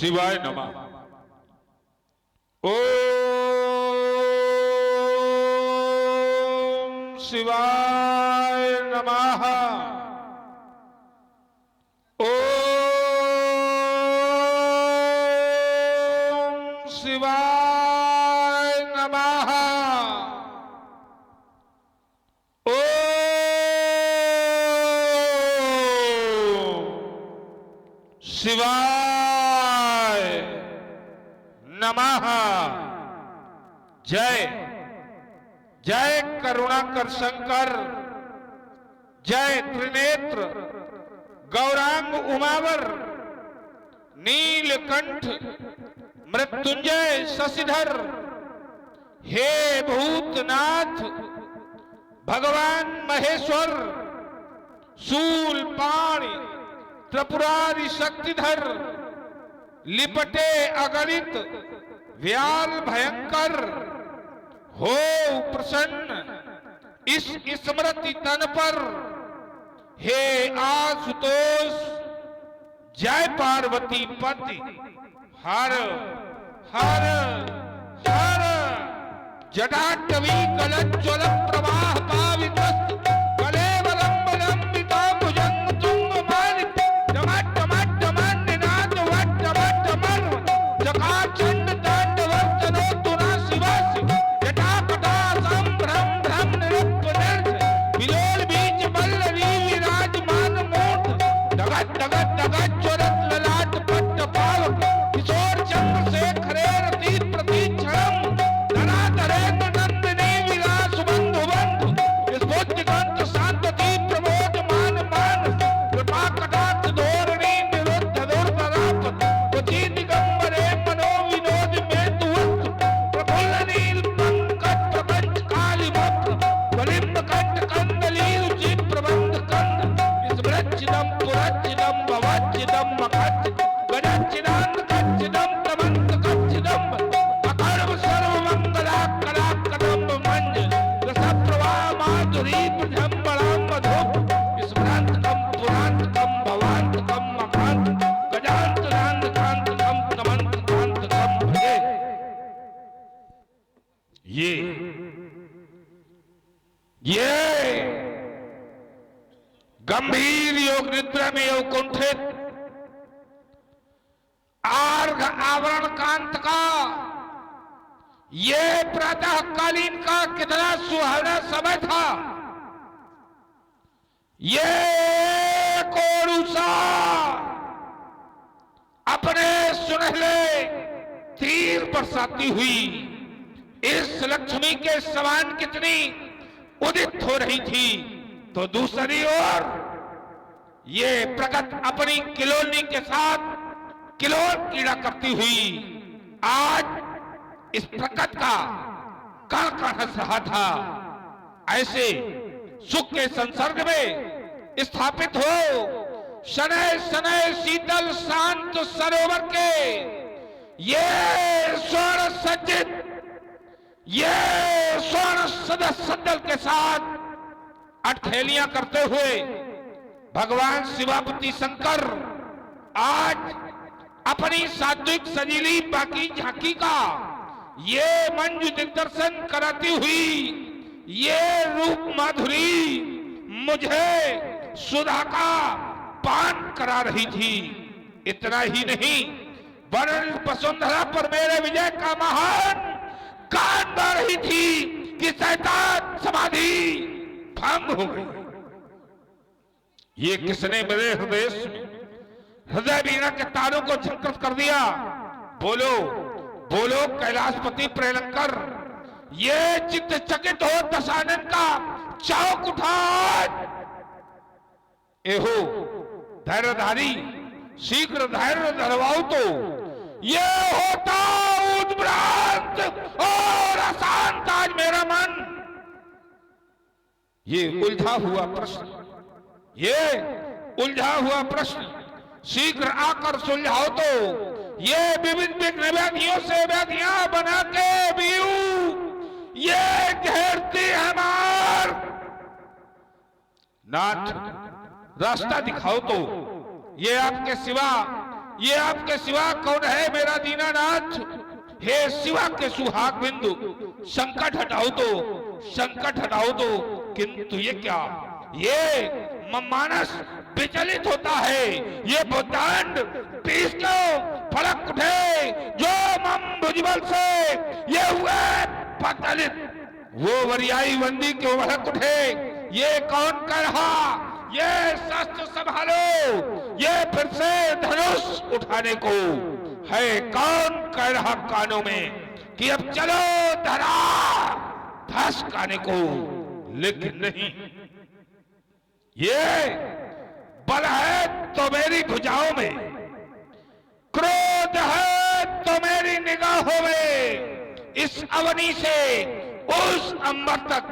शिवाय नमः। ओम शिवाय नमः। ओम शिवाय नमः। ओम शिवाय नमः। जय जय करुणाकर शंकर, जय त्रिनेत्र गौरांग उमावर, नीलकंठ मृत्युंजय शशिधर, हे भूतनाथ भगवान महेश्वर, शूलपाणि त्रिपुरारि शक्तिधर, लिपटे अगणित व्याल भयंकर, हो प्रसन्न इस स्मृति तन पर, हे आशुतोष जय पार्वती पति, हर हर हर। जटाटवी कलज्ज्वल प्रवाह पावितस्तु, कलेवलंबलंबिता भुजंग तुंग मालिक, टमाटमाटमान्यनाद वट्टमट्टमर, जकाचंड तांडवस्तनोतु ना शिवासि, जटापटा संभ्रम भ्रम निरुपनिर्झ, विलोल बीज वल्लरी विराजमान मूर्ध, डगत डगत डगत ज्वलत ललाट पट्ट पावक, किशोर चंद्रशेखरे रति प्रतीक्षणम, धराधरेन्द्र नंदिनी विलास बंधु बंधु, स्फूर्तिकांत शांतति प्रमोदमान मानस, कृपा कटाक्ष धोरणी निरुद्ध दुर्धरापत, क्वचि दिगंबरे मनोविनोद मेतु वस्तु, प्रफुल्ल नील पंकज प्रपंच काली वक्र, वलिंब कंठ कंदलील जीव प्रबंध कंद, स्मृच्छिदम पुरच्छिदम भवच्छिदम मखच्छ, गजच्छिदांत कच्छिदम प्रबंध कच्छिदम, अकर्म सर्व मंगला कला कदम्ब मंज, रसप्रवाह माधुरी प्रजम्बलाम मधुप, स्मृन्तकम पुरान्तकम भवान्तकम मखान्त, गजान्तरान्तकान्तकम कमन्तकान्तकम भजे। ये गंभीर योग निद्रा में योग कुंठित आर्घ आवरण कांत का ये प्रातः कालीन का कितना सुहावना समय था। ये कोरुसा अपने सुनहले तीर बरसाती हुई इस लक्ष्मी के समान कितनी उदित हो रही थी, तो दूसरी ओर ये प्रगट अपनी किलोनी के साथ किलोल कीड़ा करती हुई आज इस प्रकट का कण कण हंस रहा था। ऐसे सुख के संसर्ग में स्थापित हो शनय शनय शीतल शांत सरोवर के ये स्वर्ण सज्जित, ये स्वर्ण सदल के साथ अटखेलियां करते हुए भगवान शिवापति शंकर आज अपनी सात्विक सजीली बाकी झांकी का ये मंजू दिग्दर्शन कराती हुई ये रूप माधुरी मुझे सुधा का पान करा रही थी। इतना ही नहीं, वर्ण वसुंधरा पर मेरे विजय का महान गान गा रही थी कि शैतान समाधि भंग हो गई। ये किसने मेरे हृदय वीणा के तारों को झंकृत कर दिया। बोलो बोलो कैलाशपति प्रेलंकर, ये चित्त चकित हो दशानन का चौक उठा। एहो धैर्यधारी, शीघ्र धैर्य धरवाओ तो ये होता उद्भ्रांत और अशांत आज मेरा मन। ये उलझा हुआ प्रश्न, ये उलझा हुआ प्रश्न शीघ्र आकर सुलझाओ तो ये विविध विघ्न व्याधियों से व्याधियां बना के बीऊ ये घेरती है मार। नाथ रास्ता दिखाओ तो ये आपके सिवा ये आपके सिवा कौन है मेरा दीनानाथ? हे शिवा के सुहाग बिंदु, संकट हटाओ तो, संकट हटाओ तो। किंतु ये क्या, ये मानस विचलित होता है, ये भूतांड पीस लो, फलक उठे जो मम भुजबल से ये हुए पतलित। वो वरियाई बंदी क्यों फलक उठे, ये कौन कर रहा? ये शस्त्र संभालो, ये फिर से धनुष उठाने को है कौन कह रहा कानों में कि अब चलो धरा धसकाने को। लेकिन नहीं, ये बल है तो मेरी भुजाओं में, क्रोध है तो मेरी निगाहों में। इस अवनी से उस अंबर तक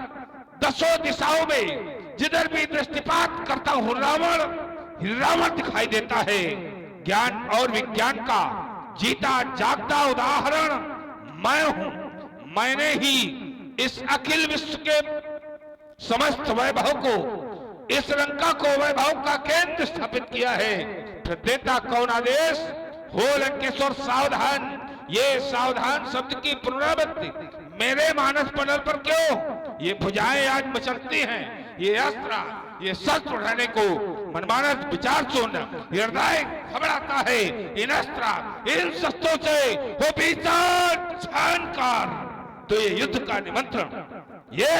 दसों दिशाओं में जिधर भी दृष्टिपात करता हूं रावण दिखाई देता है। ज्ञान और विज्ञान का जीता जागता उदाहरण मैं हूं। मैंने ही इस अखिल विश्व के समस्त वैभव को, इस लंका को वैभव का केंद्र स्थापित किया है। फिर देता कौन आदेश? हो लंकेश्वर सावधान। ये सावधान शब्द की पुनरावृत्ति मेरे मानस पटल पर क्यों? ये भुजाएं आज मचलती हैं, ये अस्त्र, ये शस्त्र उठाने को मनमानस विचार चूर्ण हृदय घबराता है। इन अस्त्र, इन शस्त्रों से वो भीतर छानकर। तो ये युद्ध का निमंत्रण, ये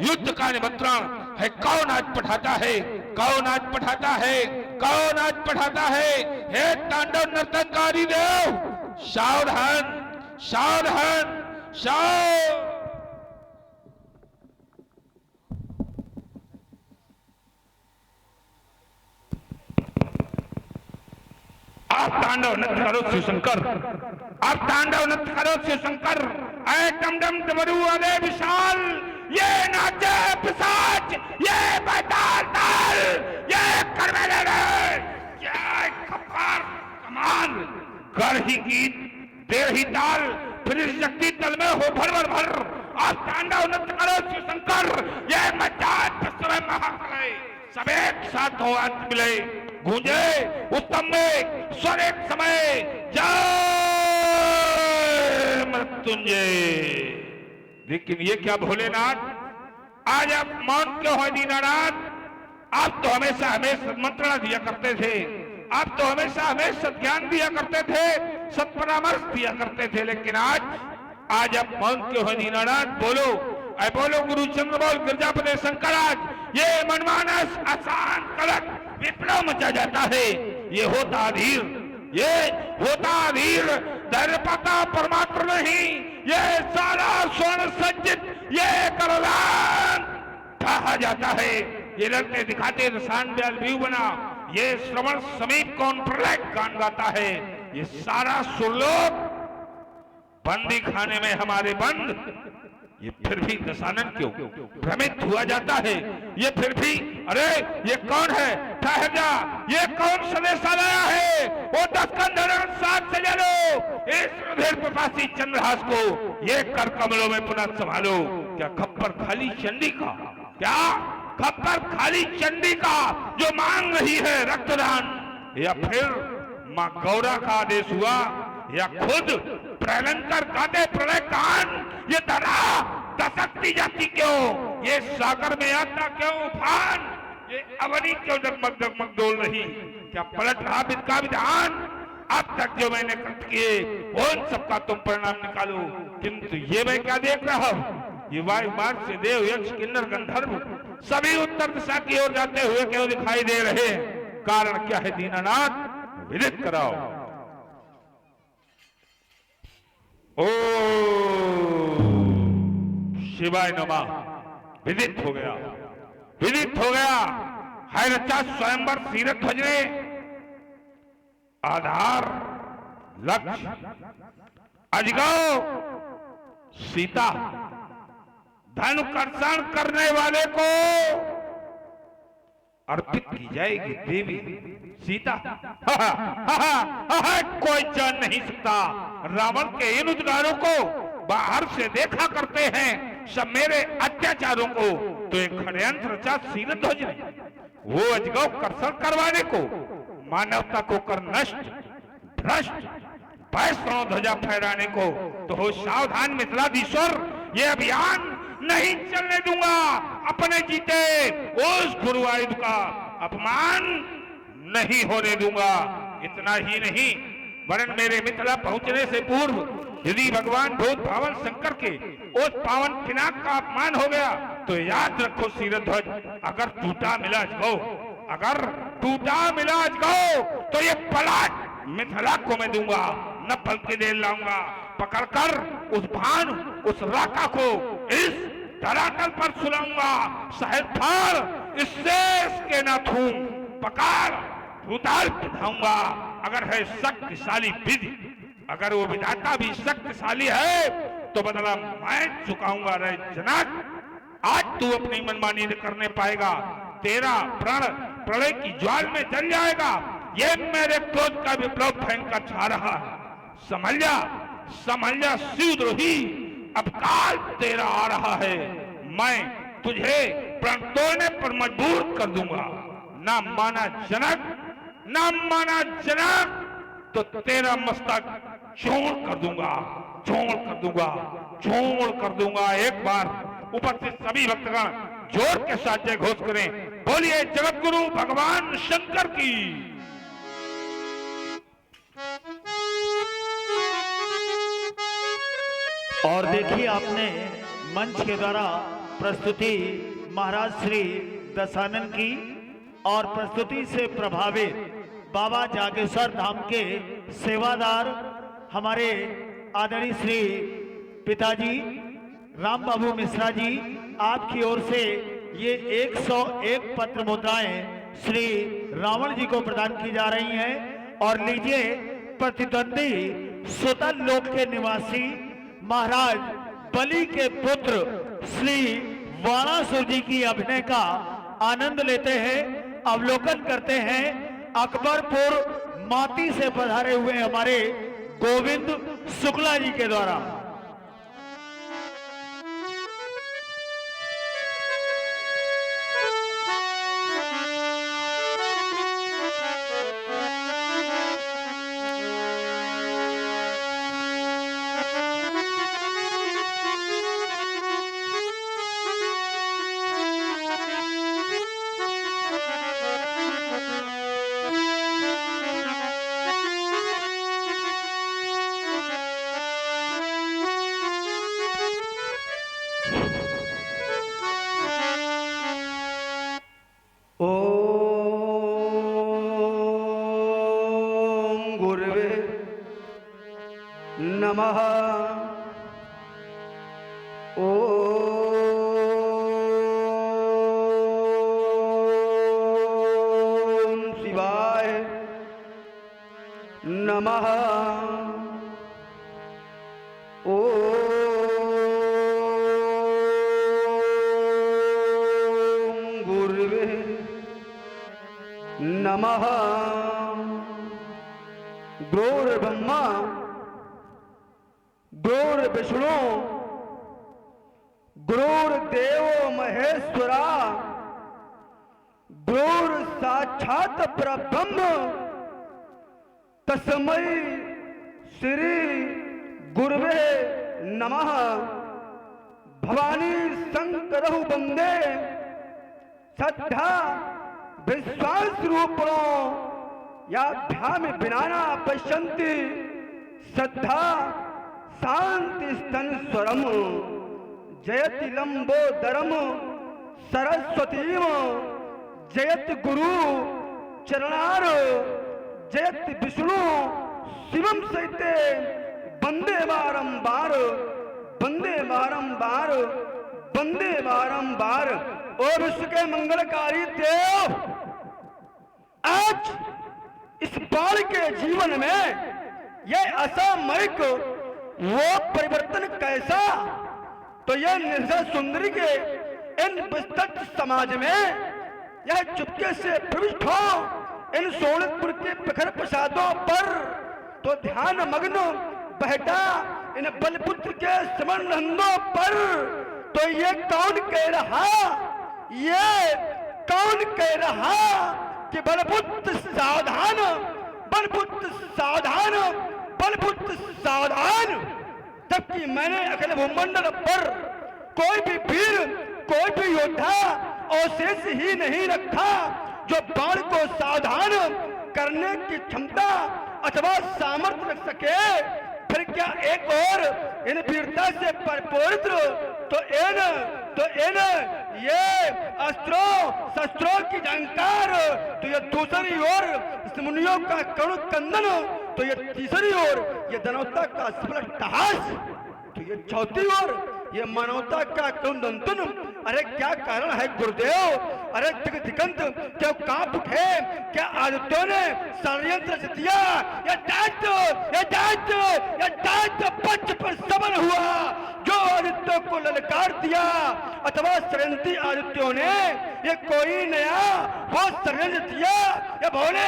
युद्ध का निमंत्रण है। कौन आज पठाता है? कौन आज पठाता है? कौन आज पठाता है? हे तांडव नर्तनकारी देव, सावधान, सावधान, सावधान। आप तांडव नृत्य करो शिवशंकर, आप तांडव नृत्य करो शिवशंकर। ऐ डमडम डमरू वाले विशाल, ये नाचे पिशाच, ये बैताल ताल, ये करवेले रे, ये खप्पर कमान। कर ही गीत, देर ही ताल, फिर इस शक्ति तल में हो भर भर भर। आप तांडव नृत्य करो शिवशंकर, ये मचान समय महाप्रलय सब एक साथ हो अंत मिले। गूंजे उत्तम में स्वर एक समय, जय मृत्युंजय। लेकिन ये क्या भोलेनाथ, आज आप मौन क्यों हो दीनानाथ? आप तो हमेशा हमें सन्मंत्रणा दिया करते थे, आप तो हमेशा हमें सद्ज्ञान दिया करते थे, सत्परामर्श दिया करते थे। लेकिन आज आप मौन क्यों हो दीनानाथ? बोलो, ऐ बोलो गुरु चंद्र बोल, गिरजापति शंकराज। ये मनमानस आसान कलक विप्लव मचा जाता है। ये होता धीर, ये होता धीर धैर्यपाता परमात्मा नहीं, ये सारा स्वर्ण सज्जित ये करलान कहा जाता है। ये लड़के दिखाते रसान ब्याल व्यू बना, ये श्रवण समीप कौन प्रलय गान गाता है। ये सारा सुरलोक बंदी खाने में हमारे बंद, ये फिर भी दशानन क्यों भ्रमित हुआ जाता है? ये फिर भी, अरे ये कौन है? ठहर जा, ये कौन संदेशा लाया है? वो 10 कंधरण साथ से ले लो इस रुधिर पिपासी चंद्रहास को, ये कर कमलों में पुनः संभालो। क्या खप्पर खाली चंडी का, क्या खप्पर खाली चंडी का जो मांग रही है रक्तदान, या फिर मां गौरा का आदेश हुआ, या खुद प्रलंकर गाते प्रलय कान? ये धरा दशक्ति जाती क्यों? ये सागर में आता क्यों उफान? ये अवनी क्यों डगमग डगमग डोल रही? क्या पलट रहा विद का विधान? अब तक जो मैंने कृत किए उन सबका तुम परिणाम निकालो। किंतु ये मैं क्या देख रहा हूँ? ये वायु मार्ग से देव यक्ष किन्नर गंधर्व सभी उत्तर दिशा की ओर जाते हुए क्यों दिखाई दे रहे हैं? कारण क्या है दीनानाथ? विदित कराओ। ओ शिवाय नमः। विदित हो गया, विदित हो गया। है रचा स्वयंवर सीरत भजने, आधार लक्ष्य अजगौ सीता, धनुकर्षण करने वाले को अर्पित की जाएगी देवी सीता। कोई जान नहीं सकता रावण के इन उद्गारों को। बाहर से देखा करते हैं सब मेरे अत्याचारों को, तो एक षड्यंत्र रचा सीरत ध्वज ने वो अजगौ कर्षण करवाने को, मानवता को कर नष्ट, भ्रष्ट वैष्णव ध्वजा फहराने को। तो हो सावधान मिथिलाधीश्वर, ये अभियान नहीं चलने दूंगा। अपने जीते उस गुरुवायुध का अपमान नहीं होने दूंगा। इतना ही नहीं, वरन मेरे मिथिला पहुंचने से पूर्व यदि भगवान भूत भावन शंकर के उस पावन पिनाक का अपमान हो गया तो याद रखो सीरत ध्वज, अगर टूटा मिला गो, अगर टूटा मिला गो तो ये पलाट मिथिला को मैं दूंगा, न पल के देर लाऊंगा। पकड़कर उस भान, उस राका को इस धरातल पर सुलाऊंगा। शहद फाड़ इससे इसके नाथूं पकड़ भूताल पिधाऊंगा। अगर है शक्तिशाली विधि, अगर वो विधाता भी शक्तिशाली है तो बदला मैं चुकाऊंगा। रे जनक, आज तू अपनी मनमानी करने पाएगा, तेरा प्राण प्रलय की ज्वाल में जल जाएगा। ये मेरे क्रोध का विप्लव भयंकर छा रहा है। समझ जा शिवद्रोही, अब काल तेरा आ रहा है। मैं तुझे प्राण तोड़ने पर मजबूर कर दूंगा। ना माना जनक, ना माना जनक तो तेरा मस्तक चूर्ण कर दूंगा, चूर्ण कर दूंगा, चूर्ण कर दूंगा। एक बार उपस्थित सभी भक्तगण जोर के साथ जय घोष करें, बोलिए जगत गुरु भगवान शंकर की। और देखिए, आपने मंच के द्वारा प्रस्तुति महाराज श्री दशानन की और प्रस्तुति से प्रभावित बाबा जागेश्वर धाम के सेवादार हमारे आदरणीय श्री पिताजी राम बाबू मिश्रा जी, आपकी ओर से ये 101 पत्र मुद्राएं श्री रावण जी को प्रदान की जा रही हैं। और लीजिए, प्रतिद्वंदी सुतल लोक के निवासी महाराज बलि के पुत्र श्री वाणासुर जी की अभिनय का आनंद लेते हैं, अवलोकन करते हैं। अकबरपुर माती से पधारे हुए हमारे गोविंद शुक्ला जी के द्वारा। नमः। ओम शिवाय नमः। ओम गुरुवे नमः। गुरुर्ब्रह्मा गुरुर्विष्णु गुरुर्देवो महेश्वरा गुरुर् साक्षात परब्रह्म तस्मै श्री गुरुवे नमः। भवानी शंकरहु वंदे श्रद्धा विश्वास रूपिणो याभ्याम विनाना पश्यन्ति श्रद्धा शांति स्तन स्वरम जयति लंबोदरम सरस्वतीम जयत गुरु चरणार जयत विष्णु शिवम सहिते वंदे बारंबार वंदे बारंबार वंदे बारंबार। ओ विश्व के मंगलकारी देव, आज इस बाल के जीवन में यह असामयिक वो परिवर्तन कैसा? तो यह निर्जर सुंदरी के इन विस्तृत समाज में यह चुपके से प्रविष्ट हो इन सोनितपुर के प्रखर प्रसादों पर तो ध्यान मग्न बहटा इन बलपुत्र के समरनंदों पर। तो ये कौन कह रहा, ये कौन कह रहा कि बलपुत्र सावधान, बलपुत्र सावधान, बलपुत्र सावधान। जबकि मैंने अखिल भूमंडल पर कोई भी वीर, कोई भी योद्धा अवशेष ही नहीं रखा जो बाण को सावधान करने की क्षमता अथवा सामर्थ्य रख सके। फिर क्या एक और इन वीरता से परिपूरित तो इन ये अस्त्रों शस्त्रों की जानकार, तो ये दूसरी ओर मुनियों का करुण कंदन, तो ये तीसरी ओर ये दानवता का सबल टहास, तो ये चौथी ओर ये मानवता का करुण दंतन। अरे क्या कारण है गुरुदेव? अरे दिगंत क्यों कांप उठे? क्या आदित्यों ने षड्यंत्र रच दिया? ये दैत्य पंच पर समन हुआ जो आदित्यों को ललकार दिया, अथवा षड्यंत्री आदित्यों ने ये कोई नया वो षड्यंत्र दिया? ये भोले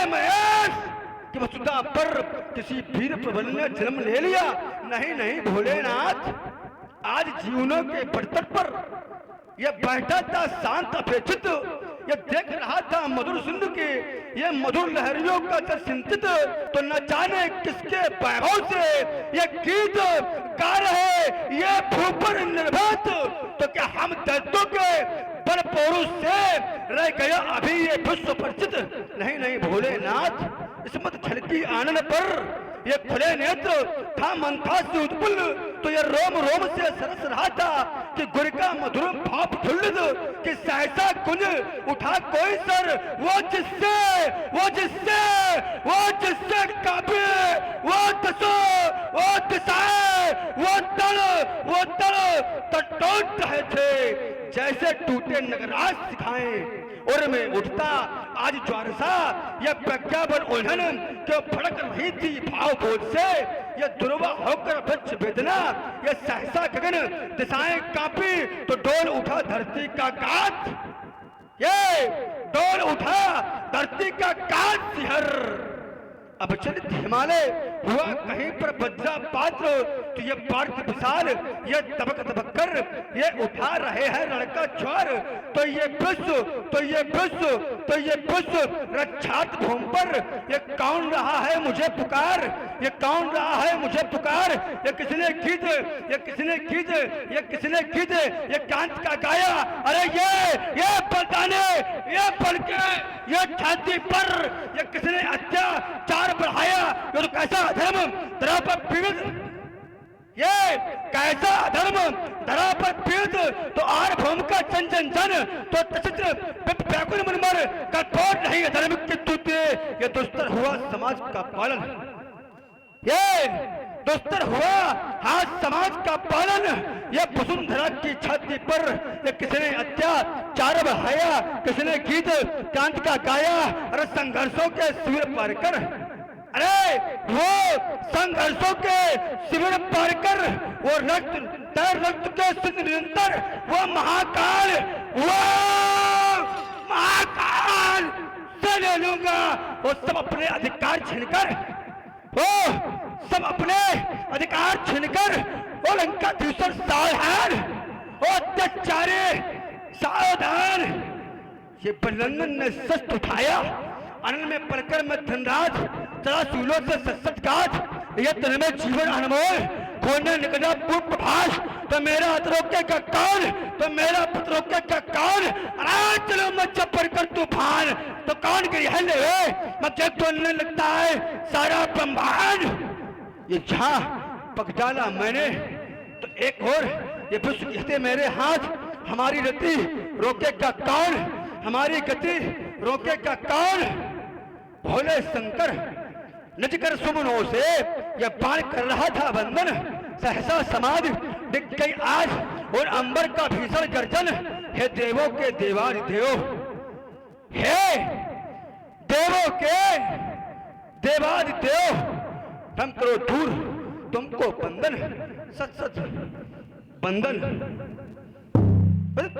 महेश कि वसुधा पर किसी वीर प्रबल ने जन्म ले लिया? नहीं भोलेनाथ, आज जीवनों के पड़तर पर यह बैठा था शांत अपेक्षित, यह देख रहा था मधुर सिंधु के ये मधुर लहरियों का जब चिंतित, तो न जाने किसके वैभव से ये गीत गा रहे ये भूपर निर्भत। तो क्या हम दैत्यों के बल पौरुष से रह गया अभी ये विश्व परिचित? नहीं भोलेनाथ, इसमत छलकी आनंद पर ये खुले नेत्र था मंथा से उत्पुल, तो ये रोम रोम से सरस रहा था कि गुर का मधुर भाप झुल्लित कि सहसा कुंज उठा कोई सर वो जिससे काबे वो दिशाएं वो तल टूट रहे थे जैसे टूटे नगराज सिखाएं। और में उठता आज ज्वारसा यह प्रज्ञापन उल्हन क्यों भड़क रही थी भाव बोध से, यह दुर्वा होकर वृक्ष वेदना, यह सहसा गगन दिशाएं कांपी, तो डोल उठा धरती का कांच, ये डोल उठा धरती का कांच सिहर। अब चलित हिमालय हुआ कहीं पर वज्रपात, तो ये पार्थ विशाल ये दबक कर ये उठा रहे हैं लड़का ज्वार, तो ये विश्व रक्षात भूमि पर ये कौन रहा है मुझे पुकार, ये कौन रहा है मुझे पुकार, ये किसने गीत ये कांत का गाया। अरे ये पलटाने ये पलके ये छाती पर ये किसने अत्याचार बढ़ाया? ये तो कैसा अधर्म धरा पर पीड़ित, ये कैसा अधर्म धरा पर पीड़ित, तो आर भूमि का जन तो तचित्र व्याकुल मनमर कठोर नहीं अधर्म के तूते। ये दुस्तर हुआ समाज का पालन, ये दुस्तर हुआ हाथ समाज का पालन, ये वसुंधरा की छाती पर ये किसने अत्याचार बढ़ाया, किसने गीत कांत का गाया। अरे संघर्षों के शिविर पार कर, अरे वो संघर्षों के शिविर पार कर, वो रक्त के सिंध निरंतर वो महाकाल से ले लूंगा। वो सब अपने अधिकार छीनकर, वो सब अपने अधिकार छीनकर, वो लंका दूसर सावधान, वो अत्याचारी सावधान। ये बल्लंगन ने शस्त्र उठाया, अनल में पलकर में धनराज तरा सूलों से सत्सत गाथ, ये तन में जीवन अनमोल खोने निकला पूर्व प्रभाष। तो मेरा अतरोके का कौन, तो मेरा पत्रोके का कौन? अरे चलो मैं चप्पर कर तूफान, तो कौन गिरी है ले मैं तोड़ने लगता है सारा ब्रह्मांड। ये जहां पक डाला मैंने, तो एक और ये विश्व कहते मेरे हाथ, हमारी गति रोके का कौन, हमारी गति रोके का कौन? भोले शंकर निज कर सुमनों से यह बाण कर रहा था बंधन, सहसा समाधि दिख गई आज और अंबर का भीषण गर्जन। हे देवों के देवादिदेव, हे देवों के देवादिदेव, हम करो दूर तुमको बंधन, सच बंधन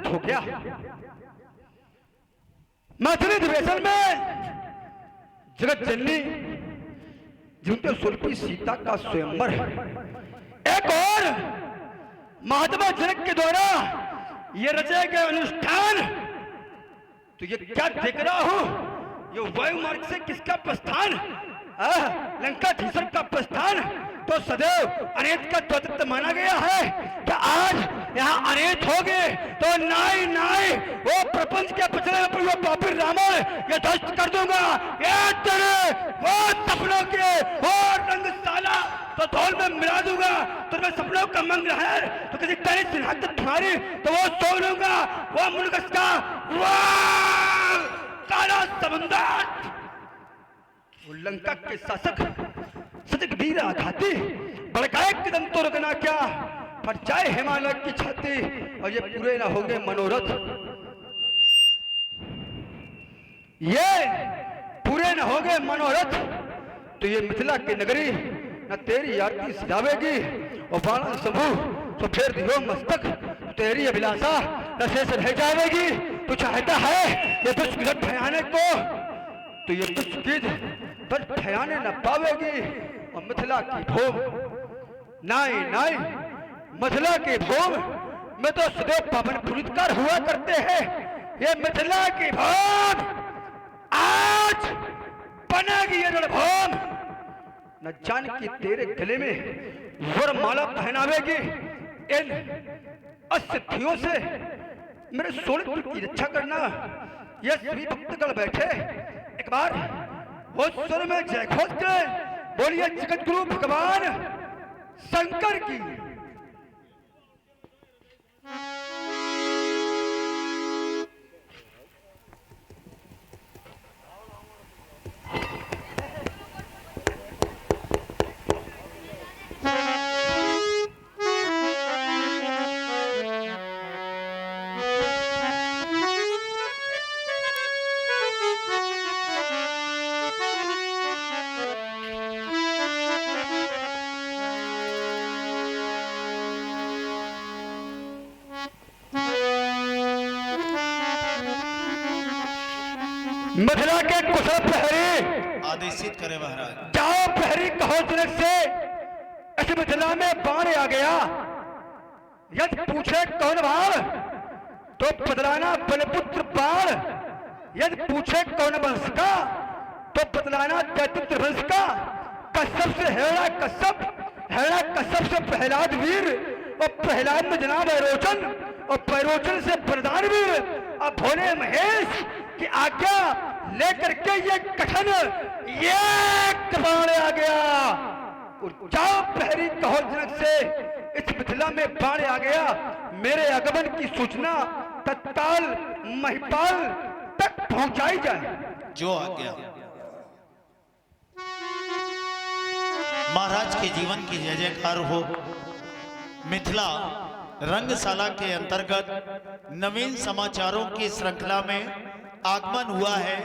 हो गया। मैथिली अधिवेशन में जगत जननी जिनके सुल्पी सीता का स्वयंवर है। एक और महात्मा जनक के द्वारा ये रचे गए अनुष्ठान, तो ये क्या देख रहा हूं, ये वायु मार्ग से किसका प्रस्थान? लंकाधीश्वर का प्रस्थान तो सदैव अनेत का द्योतक माना गया है कि आज यहाँ अनेत हो गए तो नाई नाई वो प्रपंच के पिछले पर वो पापी रावण ये ध्वस्त कर दूंगा। ये तेरे वो सपनों के और रंग साला तो धौल में मिला दूंगा। तुम्हें सपनों का मंग है तो किसी तेरी सिरहद तुम्हारी तो वो सो लूंगा। वो मुल्क का काला समंदर लंका के शासक सजग वीर आघाती बड़काए कदम तो रुकना क्या फट जाए हिमालय की छाती और ये पूरे ना होंगे मनोरथ। ये पूरे न होंगे मनोरथ तो ये मिथिला की नगरी न तेरी आरती सजावेगी और बाणा समूह तो फेर दियो मस्तक तेरी अभिलाषा न शेष रह जाएगी। तू चाहता है ये दुष्कृत ठहराने को तो ये दुष्कृत पर ठहराने न पावेगी। और मिथिला की भूम नाई नाई मिथिला की भूम में तो सदैव पावन पुरस्कार हुआ करते हैं। ये मिथिला की भूम आज बनेगी ये रणभूम। न जान की तेरे गले में वरमाला पहनावेगी। इन असिद्धियों से मेरे सोने की रक्षा करना। ये सभी भक्तगण बैठे एक बार वो सुर में जय घोष के बोलिए जगत गुरु भगवान शंकर की। मथुरा के कुशल प्रहरी आदेशित करे महाराज। जाओ प्रहरी कहो जनक से इस मिथिला में बाण आ गया। यदि पूछे कौन भाव तो बदलाना बलपुत्र बाण। यदि पूछे कौन वंश का तो बदलाना दैत्य वंश का। कश्यप से हेड़ा कश्यप, हेड़ा कश्यप से प्रहलाद वीर और प्रहलाद में जनाब पैरोचन और पैरोचन से प्रधान वीर। अब भोले महेश की आज्ञा लेकर के ये कठन ये बाण आ गया। और जाओ प्रहरी कहो जनक से इस मिथिला में बाण आ गया। मेरे आगमन की सूचना तत्काल महिपाल तक पहुंचाई जाए। जो आज्ञा। महाराज के जीवन की जय जयकार हो। मिथिला रंगशाला के अंतर्गत नवीन समाचारों की श्रृंखला में आगमन हुआ है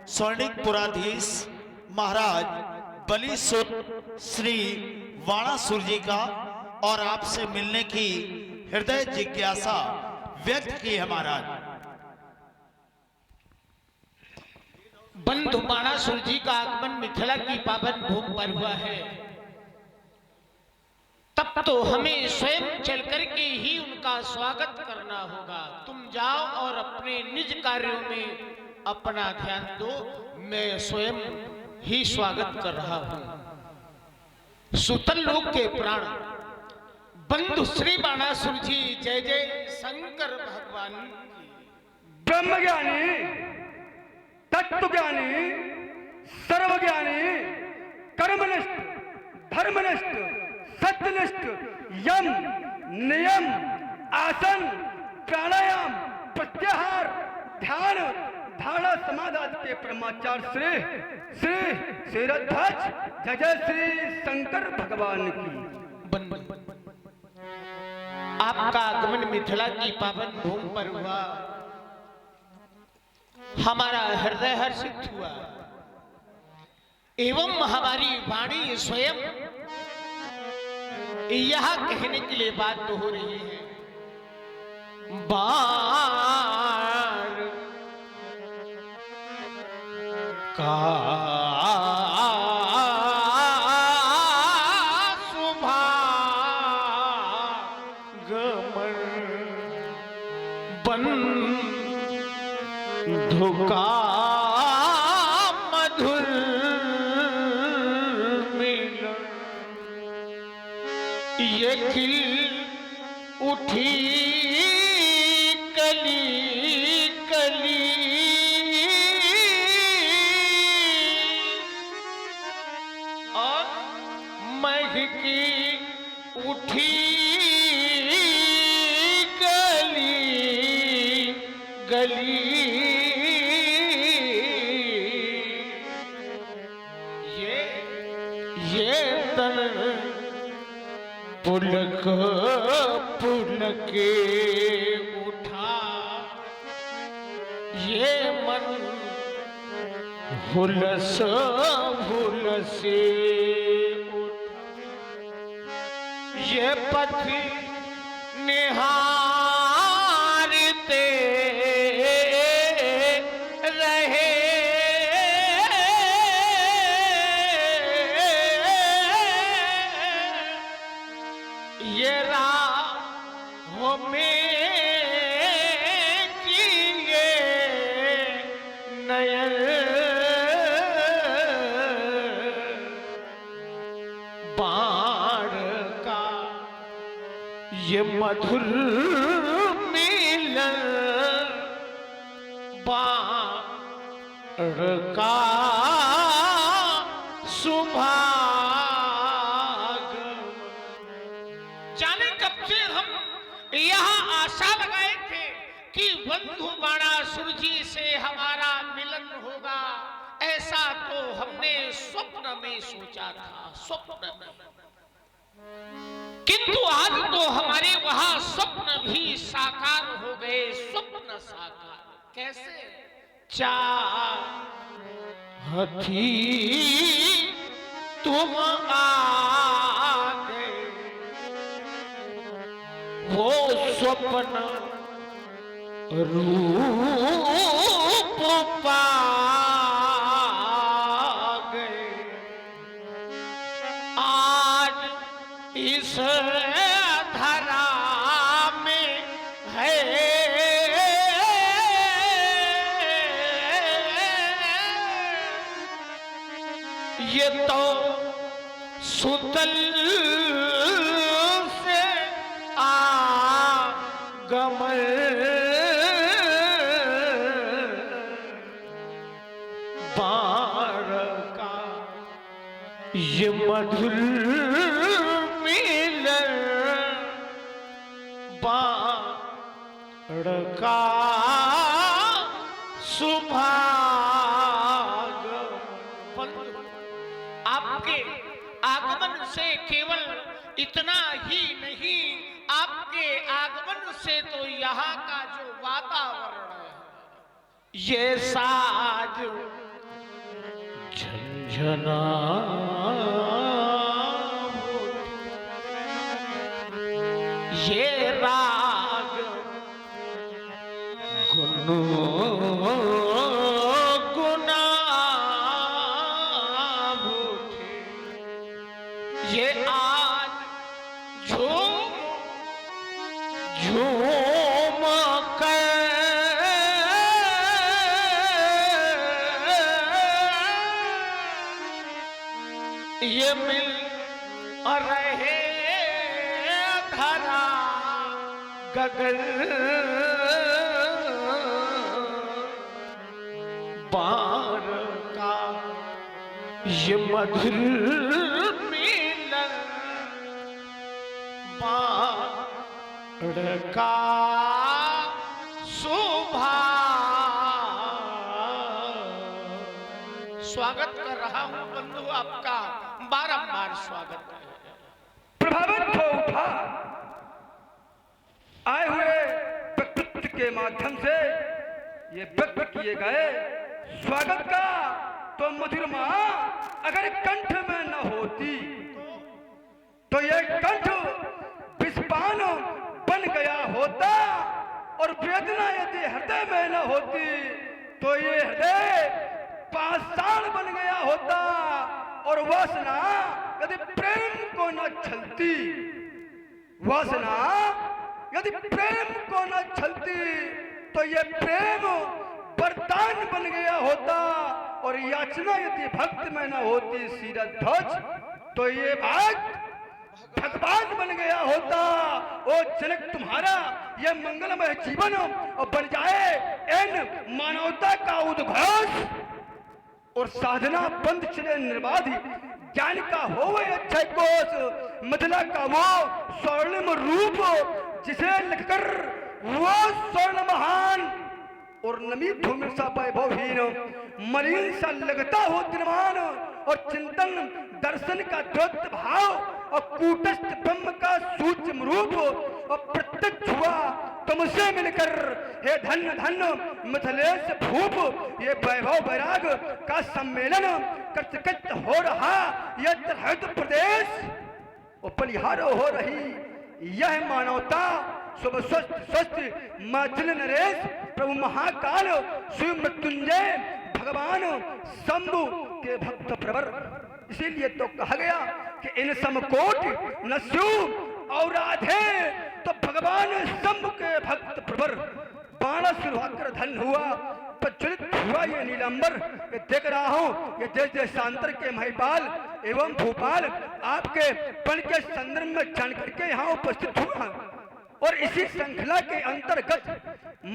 स्वर्णिक पुराधीश महाराज बलिसुत श्री वाणासुर जी का। और आपसे मिलने की हृदय जिज्ञासा व्यक्त की है महाराज। बंधु बाणासुर जी का आगमन मिथिला की पावन भूमि पर हुआ है। तब तो हमें स्वयं चल करके ही उनका स्वागत करना होगा। तुम जाओ और अपने निज कार्यों में अपना ध्यान दो। मैं स्वयं ही स्वागत कर रहा हूं। सुतल लोक के प्राण बंधु श्री बाणासुर जी जय जय शंकर भगवान। ब्रह्मज्ञानी तत्वज्ञानी सर्वज्ञानी कर्मनिष्ठ धर्मनिष्ठ सत्यनिष्ठ यम नियम आसन प्राणायाम प्रत्याहार ध्यान धारणा समाधान के परमाचार्य श्री श्री श्रीरध्वज जय जय श्री शंकर भगवान की। आपका आगमन मिथिला की पावन भूमि पर हुआ। हमारा हृदय हर्षित हुआ एवं हमारी वाणी स्वयं यह कहने के लिए बात तो हो रही है। बाण का बंधु का खिल उठी कली कली, और महकी उठी गली गली। ये तन पुलक पुलके उठा, ये मन हुलस हुलसे उठा, ये पथ निहारते रहे, ये राहों में किए नयन बाण का ये मधुर मिलन, बाण का सुभाग। जाने कब से हम यहाँ आशा लगाए थे कि बंधु बाणासुर जी से हमारा मिलन होगा, ऐसा तो हमने स्वप्न में सोचा था, स्वप्न में। किंतु आज तो हमारे वहां स्वप्न भी साकार हो गए, स्वप्न साकार। कैसे? चाहती तुम आ गए, वो स्वप्न रूप पा गए। आज इस धरा में है ये तो सुतल से आगमन, बाण का ये मधुर मिलन, बाण का सुभाग। आपके आगमन से केवल इतना ही नहीं, आपके आगमन से तो यहाँ का जो वातावरण है, ये साज झंझना, ये राग गुनगुना उठे, ये आज झूम झूम कर ये मिल रहे धरा गगन, बाण का ये मधुर मिलन, बाण का सुभाग। स्वागत कर रहा हूं बंधु, आपका बारंबार स्वागत है। प्रभावित हो उठा आए हुए व्यक्तित्व के माध्यम से ये व्यक्त किए गए स्वागत का तो मधुरमा अगर कंठ में न होती तो ये कंठ विस्पान बन गया होता, और वेदना यदि हृदय में न होती तो ये हृदय पाषाण बन गया होता, और वासना यदि प्रेम को न छलती, वासना यदि प्रेम को न छलती तो ये प्रेम वरदान बन गया होता, और याचना यदि भक्त में न होती सिरध्वज तो ये भक्त भगवान बन गया होता, ओ जनक तुम्हारा यह मंगलमय जीवन और बन जाए इन मानवता का उद्घोष और साधना बंद चले निर्बाध ज्ञान का हो अक्षय कोश, मिथिला का वो स्वर्णिम रूप जिसे लिखकर वो स्वर्ण महान और नमी भूमि सा वैभवहीन मलिन सा लगता हो दिनमान और चिंतन दर्शन का द्वैत भाव और कूटस्थ ब्रह्म का सूक्ष्म रूप और प्रत्यक्ष हुआ तुमसे मिलकर, हे धन्य धन्य मिथिलेश भूप, ये वैभव वैराग का सम्मेलन कच हो रहा यह त्रिहृत प्रदेश और बलिहार हो रही यह मानवता शुभ स्वस्थ स्वस्थ मैथिल नरेश प्रभु महाकाल शिव मृत्युंजय भगवान शंभु के भक्त प्रवर। इसीलिए तो कहा गया कि इन समकोट न शिव और राधे तो भगवान शंभु के भक्त प्रवर। बाणा सुरभाकर धन हुआ प्रज्वलित हुआ ये नीलांबर, ये देख रहा हूँ ये देश देशांतर के महिपाल एवं भोपाल आपके पण के संदर्भ में जानकर के यहाँ उपस्थित हुआ और इसी श्रृंखला के अंतर्गत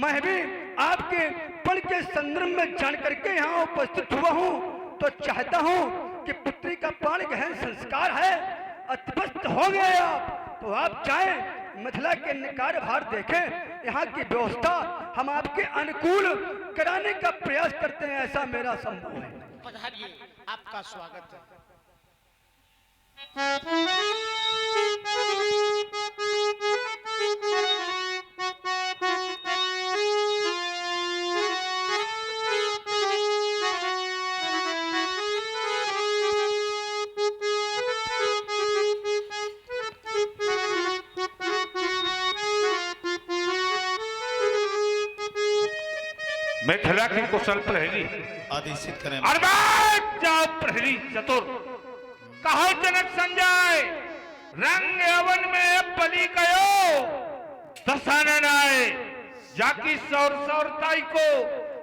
मैं भी आपके पण के संदर्भ में जानकर के यहाँ उपस्थित हुआ हूँ। तो चाहता हूँ कि पुत्री का प्राण गहन संस्कार है, अत्यस्त हो गए आप तो आप जाएं मिथिला के निकार भार देखें, यहाँ की व्यवस्था हम आपके अनुकूल कराने का प्रयास करते हैं, ऐसा मेरा संभव है। पधारिए, आपका स्वागत है। मिथिला की कुशल प्रहरी आदेशित करें। अरबाज जाओ प्रहरी चतुर, कहो जनक संजय रंग यवन में बलि गयो दशानन आए, जाकी सौर सौरताई को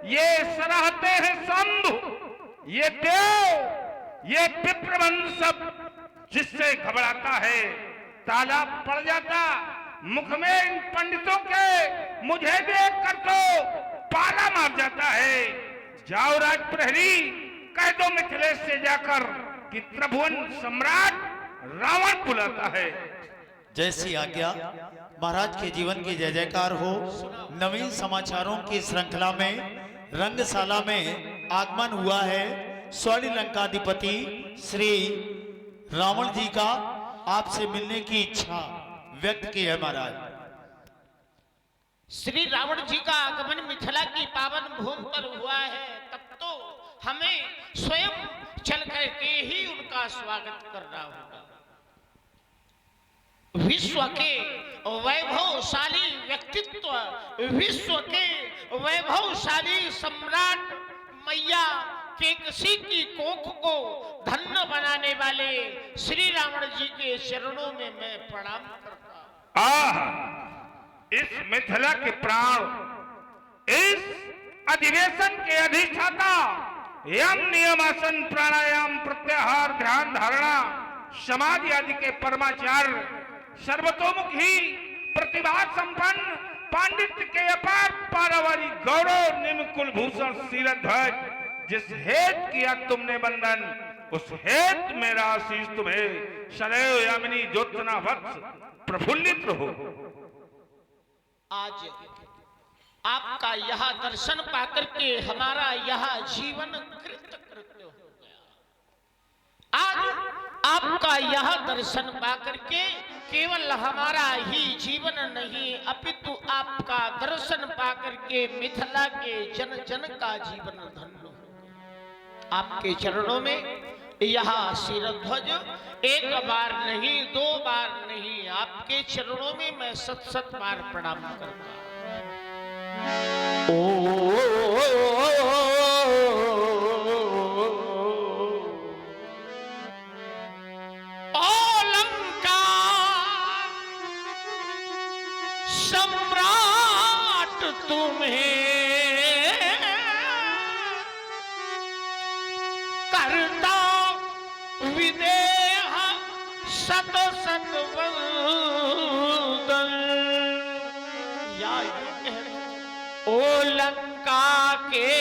ये सराहते हैं शंभु, ये देव ये विप्रवंश सब जिससे घबराता है ताला पड़ जाता, मुख में इन पंडितों के मुझे देख कर तो पाला मार जाता है। जाओ राज प्रहरी कह दो मिथिलेश से जाकर कि त्रिभुवन सम्राट रावण बुलाता है। जैसी आज्ञा महाराज के जीवन की जय जयकार हो। नवीन समाचारों की श्रृंखला में रंगशाला में आगमन हुआ है स्वर्ण लंकाधिपति श्री रावण जी का, आपसे मिलने की इच्छा व्यक्त की है महाराज। श्री रावण जी का आगमन मिथिला की पावन भूमि पर हुआ है, तब तो हमें स्वयं चल करके ही उनका स्वागत करना होगा। विश्व के वैभवशाली व्यक्तित्व, विश्व के वैभवशाली सम्राट मैया केकसी की कोख को धन्य बनाने वाले श्री रावण जी के चरणों में मैं प्रणाम करता हूं। इस मिथिला के प्राण, इस अधिवेशन के अधिष्ठाता, यम नियमासन प्राणायाम प्रत्याहार ध्यान धारणा समाधि आदि के परमाचार्य सर्वतोमुखी प्रतिभा संपन्न पांडित्य के अपार पारावारी गौरव निम्न कुलभूषण शीलध्वज, जिस हेत किया तुमने बंधन उस हेत मेरा आशीष तुम्हें सदैव यामिनी ज्योत्सना वत्स प्रफुल्लित रहो। आज आपका यह दर्शन पाकर के हमारा यह जीवन कृतकृत्य हो गया। आज आपका यह दर्शन पाकर के केवल हमारा ही जीवन नहीं अपितु आपका दर्शन पाकर के मिथिला के जन जन का जीवन धन्य हो गया। आपके चरणों में यह शिरध्वज एक बार नहीं, दो बार नहीं, आपके चरणों में मैं सत सत बार प्रणाम करता ओ लंका सम्राट तुम्हें करता विदेह सत सत वंदन। या यूं कह, ओ लंका के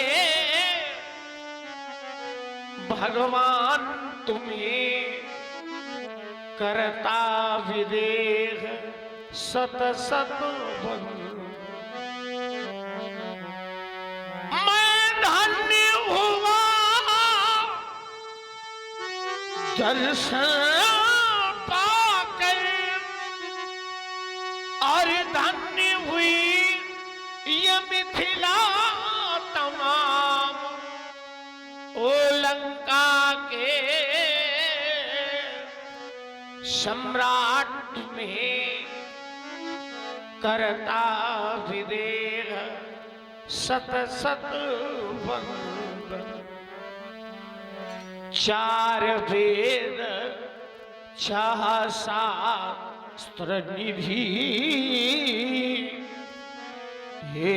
भगवान तुम्हें करता विदेह सत सत वंदन। मैं धन्य हुआ दर्शन पाकर और धन्य हुई ये मिथिला तमाम। ओ लंका के सम्राट में करता विदेह सत सत वंदन। चार वेद छह शास्त्र निधि हे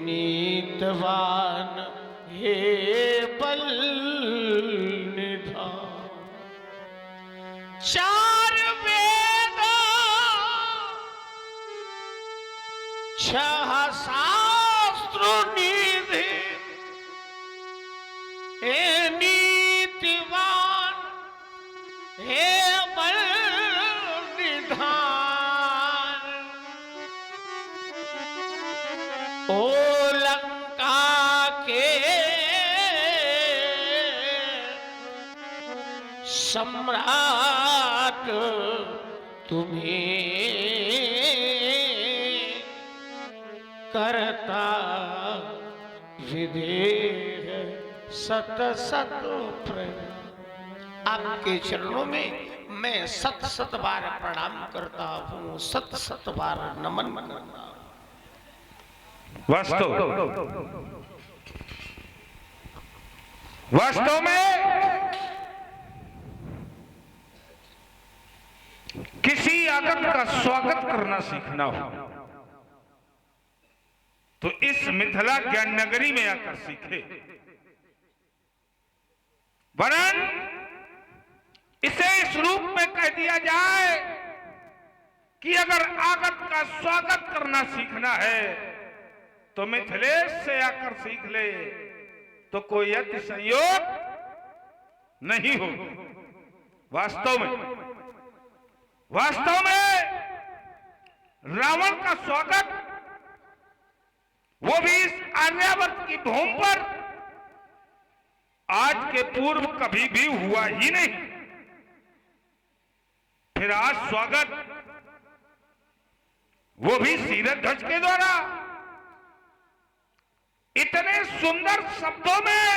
नीतवान हे बल निधान। चार वेद छह शास्त्र निधि हे नीतिवान हे बल निधान। ओ लंका के सम्राट तुम्हें करता विदेह सत सत प्रणाम। आपके चरणों में मैं सत सत बार प्रणाम करता हूँ, सत सत बार नमन करता हूँ। वास्तव में किसी आगत का स्वागत करना सीखना हो तो इस मिथिला ज्ञान नगरी में आकर सीखे। वरन इसे इस रूप में कह दिया जाए कि अगर आगत का स्वागत करना सीखना है तो मिथिलेश से आकर सीख ले, तो कोई अति संयोग नहीं हो। वास्तव में रावण का स्वागत वो भी इस आर्यावर्त की भूमि पर आज के पूर्व कभी भी हुआ ही नहीं। फिर आज स्वागत वो भी शीरध्वज के द्वारा इतने सुंदर शब्दों में,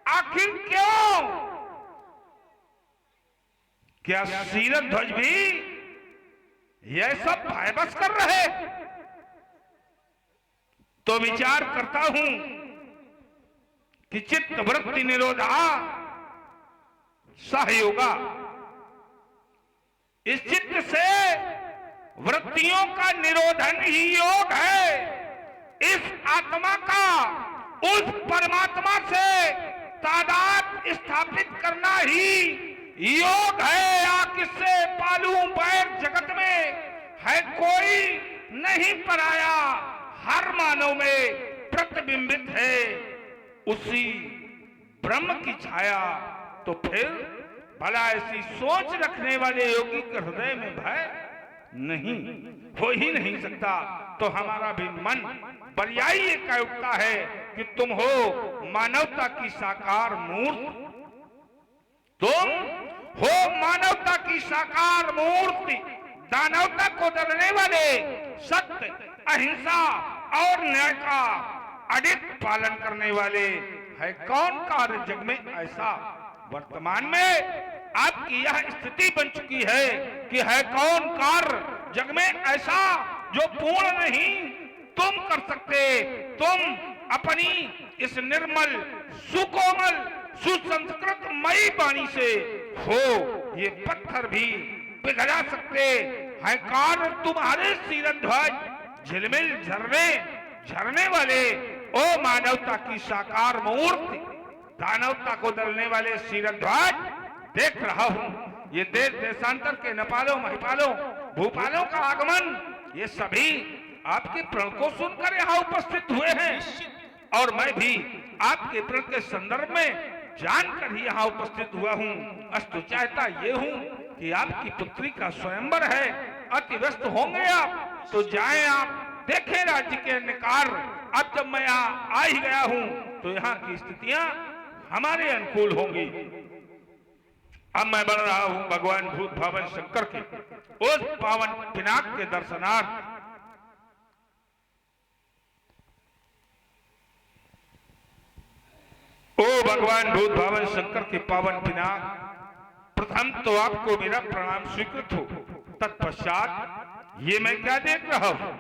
आखिर क्यों? क्या शीरध्वज भी यह सब भाईबस कर रहे? तो विचार करता हूं कि चित्त वृत्ति निरोधा सहयोगा। इस चित्त से वृत्तियों का निरोधन ही योग है। इस आत्मा का उस परमात्मा से तादाद स्थापित करना ही योग है। या किससे पालू पैर जगत में है कोई नहीं पराया, हर मानव में प्रतिबिंबित है उसी ब्रह्म की छाया। तो फिर भला ऐसी सोच रखने वाले योगी के हृदय में भय नहीं हो ही नहीं सकता। तो हमारा भी मन पर्यायी ये कह उठता है कि तुम हो मानवता की साकार मूर्ति, तुम हो मानवता की साकार मूर्ति, दानवता को दलने वाले, सत्य अहिंसा और न्याय का अडिग पालन करने वाले। है कौन कार्य जग में ऐसा? वर्तमान में आपकी यह स्थिति बन चुकी है कि है कौन कार्य जग में ऐसा जो पूर्ण नहीं तुम कर सकते। तुम अपनी इस निर्मल सुकोमल सुसंस्कृत मई वाणी से हो ये पत्थर भी पिघला सकते हैं। कार्य तुम्हारे शीरध्वज झिलमिल झरने वाले, ओ मानवता की साकार मूर्ति, दानवता को दलने वाले शीरध्वज। देख रहा हूं ये देश देशांतर के नेपालों, महिपालों, भूपालों का आगमन, ये सभी आपके प्रण को सुनकर यहाँ उपस्थित हुए हैं और मैं भी आपके प्रण के संदर्भ में जानकर ही यहाँ उपस्थित हुआ हूँ। अस्तु चाहता ये हूँ कि आपकी पुत्री का स्वयंवर है, अति व्यस्त होंगे आप तो जाएं आप देखें राज्य के अन्य कार्य। अब जब मैं यहाँ आ ही गया हूँ तो यहाँ की स्थितियां हमारे अनुकूल होंगी। अब मैं बढ़ रहा हूँ भगवान भूत भावन शंकर के उस पावन पिनाक के दर्शनार्थ। ओ भगवान भूत भावन शंकर के पावन पिनाक, प्रथम तो आपको मेरा प्रणाम स्वीकृत हो। तत्पश्चात ये मैं क्या देख रहा हूं?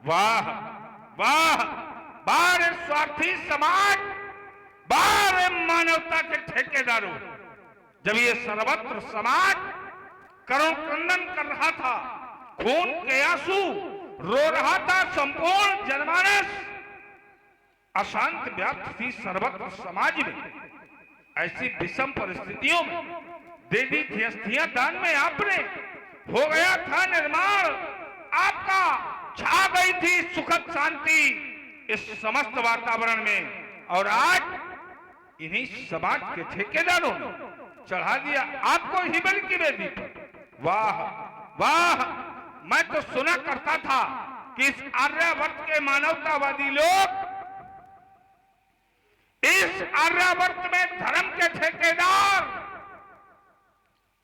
वाह वाह, बारे स्वार्थी समाज, बारे मानवता के ठेकेदारों। जब ये सर्वत्र समाज करुण क्रंदन कर रहा था, खून के आंसू रो रहा था, संपूर्ण जनमानस अशांत व्याप्त थी सर्वत्र समाज में। ऐसी विषम परिस्थितियों में दे दी थी अस्थियां दान में आपने, हो गया था निर्माण आपका, छा गई थी सुखद शांति इस समस्त वातावरण में। और आज इन्हीं समाज के ठेकेदारों ने चढ़ा दिया आपको ही बलि की वेदी पर। वाह वाह, मैं तो सुना करता था कि इस आर्यावर्त के मानवतावादी लोग, इस आर्यावर्त में धर्म के ठेकेदार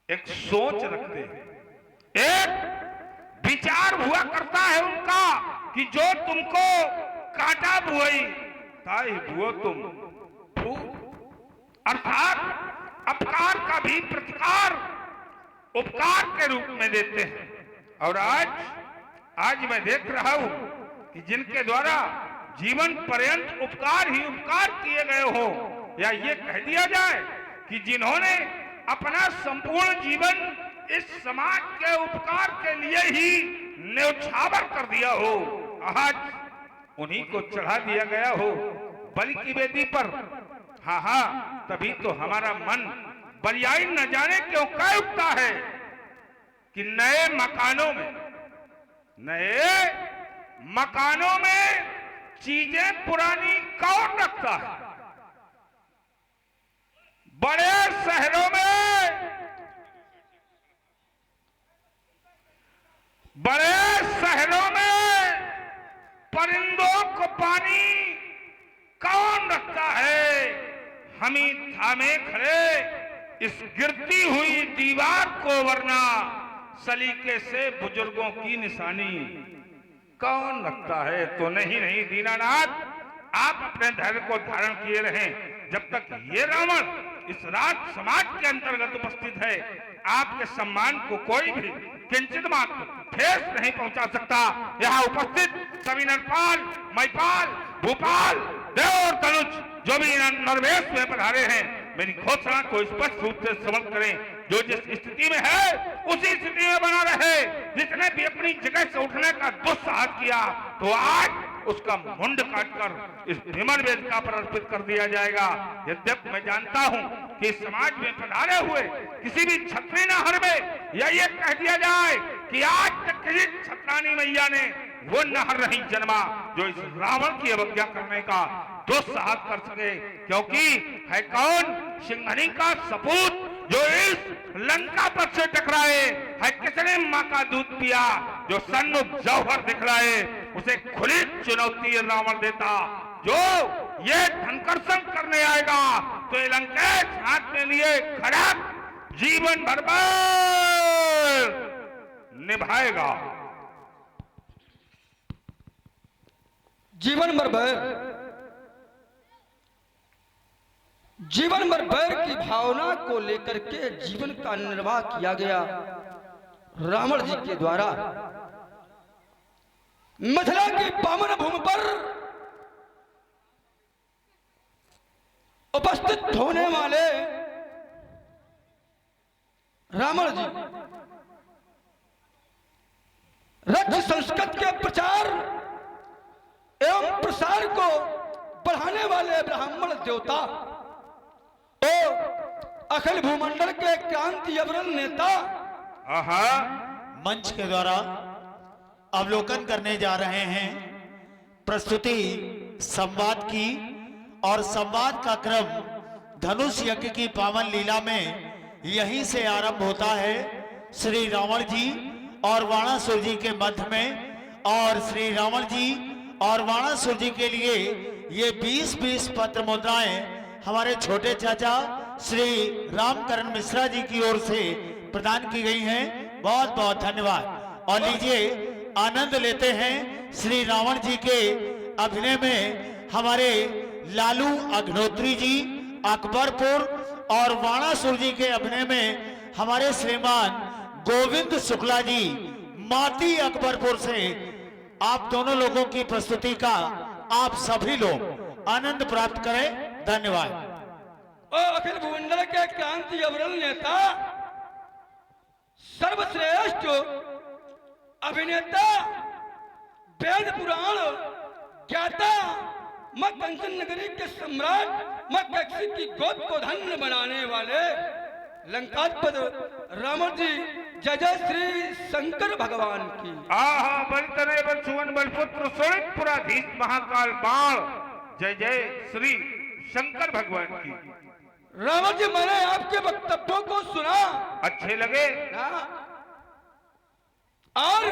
एक सोच रखते हैं, एक विचार हुआ करता है उनका कि जो तुमको काटा बुआई ताई बुओ तुम, अर्थात अपकार का भी प्रतिकार उपकार के रूप में देते हैं। और आज मैं देख रहा हूं कि जिनके द्वारा जीवन पर्यंत उपकार ही उपकार किए गए हो, या ये कह दिया जाए कि जिन्होंने अपना संपूर्ण जीवन इस समाज के उपकार के लिए ही न्यौछावर कर दिया हो, आज उन्हीं को चढ़ा दिया गया हो बलि की वेदी पर। हाँ, तभी तो हमारा मन बलियाई न जाने क्यों कह उठता है कि नए मकानों में चीजें पुरानी कौन रखता है? बड़े शहरों में परिंदों को पानी कौन रखता है? हम ही थामे खड़े इस गिरती हुई दीवार को, वरना सलीके से बुजुर्गों की निशानी कौन रखता है? तो नहीं दीनानाथ, आप अपने धैर्य को धारण किए रहें। जब तक ये रावण इस राज समाज के अंतर्गत उपस्थित है, आपके सम्मान को कोई भी किंचित मात्र ठेस नहीं पहुंचा सकता। यहाँ उपस्थित सभी नरपाल, महिपाल, भूपाल, देव और तनुज जो भी नरवेश में पधारे हैं, मेरी घोषणा को स्पष्ट रूप से श्रवण करें। जो जिस स्थिति में है उसी स्थिति में बना रहे। जिसने भी अपनी जगह से उठने का दुस्साहस किया तो आज उसका मुंड काटकर इस भीमर वेदिका पर अर्पित कर दिया जाएगा। यद्यपि मैं जानता हूं कि समाज में पधारे हुए किसी भी क्षत्रिय नहर में या ये कह दिया जाए कि आज तक किसी क्षत्रानी मैया ने वो नहर नहीं जन्मा जो इस रावण की अवज्ञा करने का दुस्साहस कर सके, क्योंकि है कौन सिंघनी का सपूत जो इस लंका पर से टकराए? है किसने माँ का दूध पिया जो सन्मुख जौहर दिखलाए? उसे खुली चुनौती रावण देता। जो ये धनकर्षण करने आएगा तो ये लंकेश हाथ में लिए खड़क जीवन भर निभाएगा। जीवन भर बैर की भावना को लेकर के जीवन का निर्वाह किया गया रावण जी के द्वारा। मथुरा की पावन भूमि पर उपस्थित होने वाले रावण जी रक्त संस्कृत के प्रचार एवं प्रसार को बढ़ाने वाले ब्राह्मण देवता तो अखिल भूमंडल के क्रांति अविरल नेता आहा, मंच के द्वारा अवलोकन करने जा रहे हैं प्रस्तुति संवाद की, और संवाद का क्रम धनुष यज्ञ की पावन लीला में यहीं से आरंभ होता है। श्री रावण जी और वाणासुर जी के मध्य में, और श्री रावण जी और वाणासुर जी के लिए ये 20-20 पत्र मुद्राएं हमारे छोटे चाचा श्री रामकरण मिश्रा जी की ओर से प्रदान की गई हैं। बहुत बहुत धन्यवाद। और लीजिए आनंद लेते हैं श्री रावण जी के अभिनय में हमारे लालू अग्नोत्री जी अकबरपुर, और वाणासुर जी के अभिनय में हमारे श्रीमान गोविंद शुक्ला जी माती अकबरपुर से। आप दोनों लोगों की प्रस्तुति का आप सभी लोग आनंद प्राप्त करें। धन्यवाद। और अखिल भूमंडल के क्रांति अविरल नेता, सर्वश्रेष्ठ अभिनेता, वेद पुराण ज्ञाता, मां कंचन नगरी के सम्राट, मां कैकसी की गोद को धन्य बनाने वाले लंकाधिपति रावण जी, जय जय श्री शंकर भगवान की। आहा, बलतनय बल सुवन बलपुत्र सोनितपुराधीश महाकाल बाण, जय जय श्री शंकर भगवान की। रावण जी, मैंने आपके वक्तव्यों को सुना, अच्छे लगे और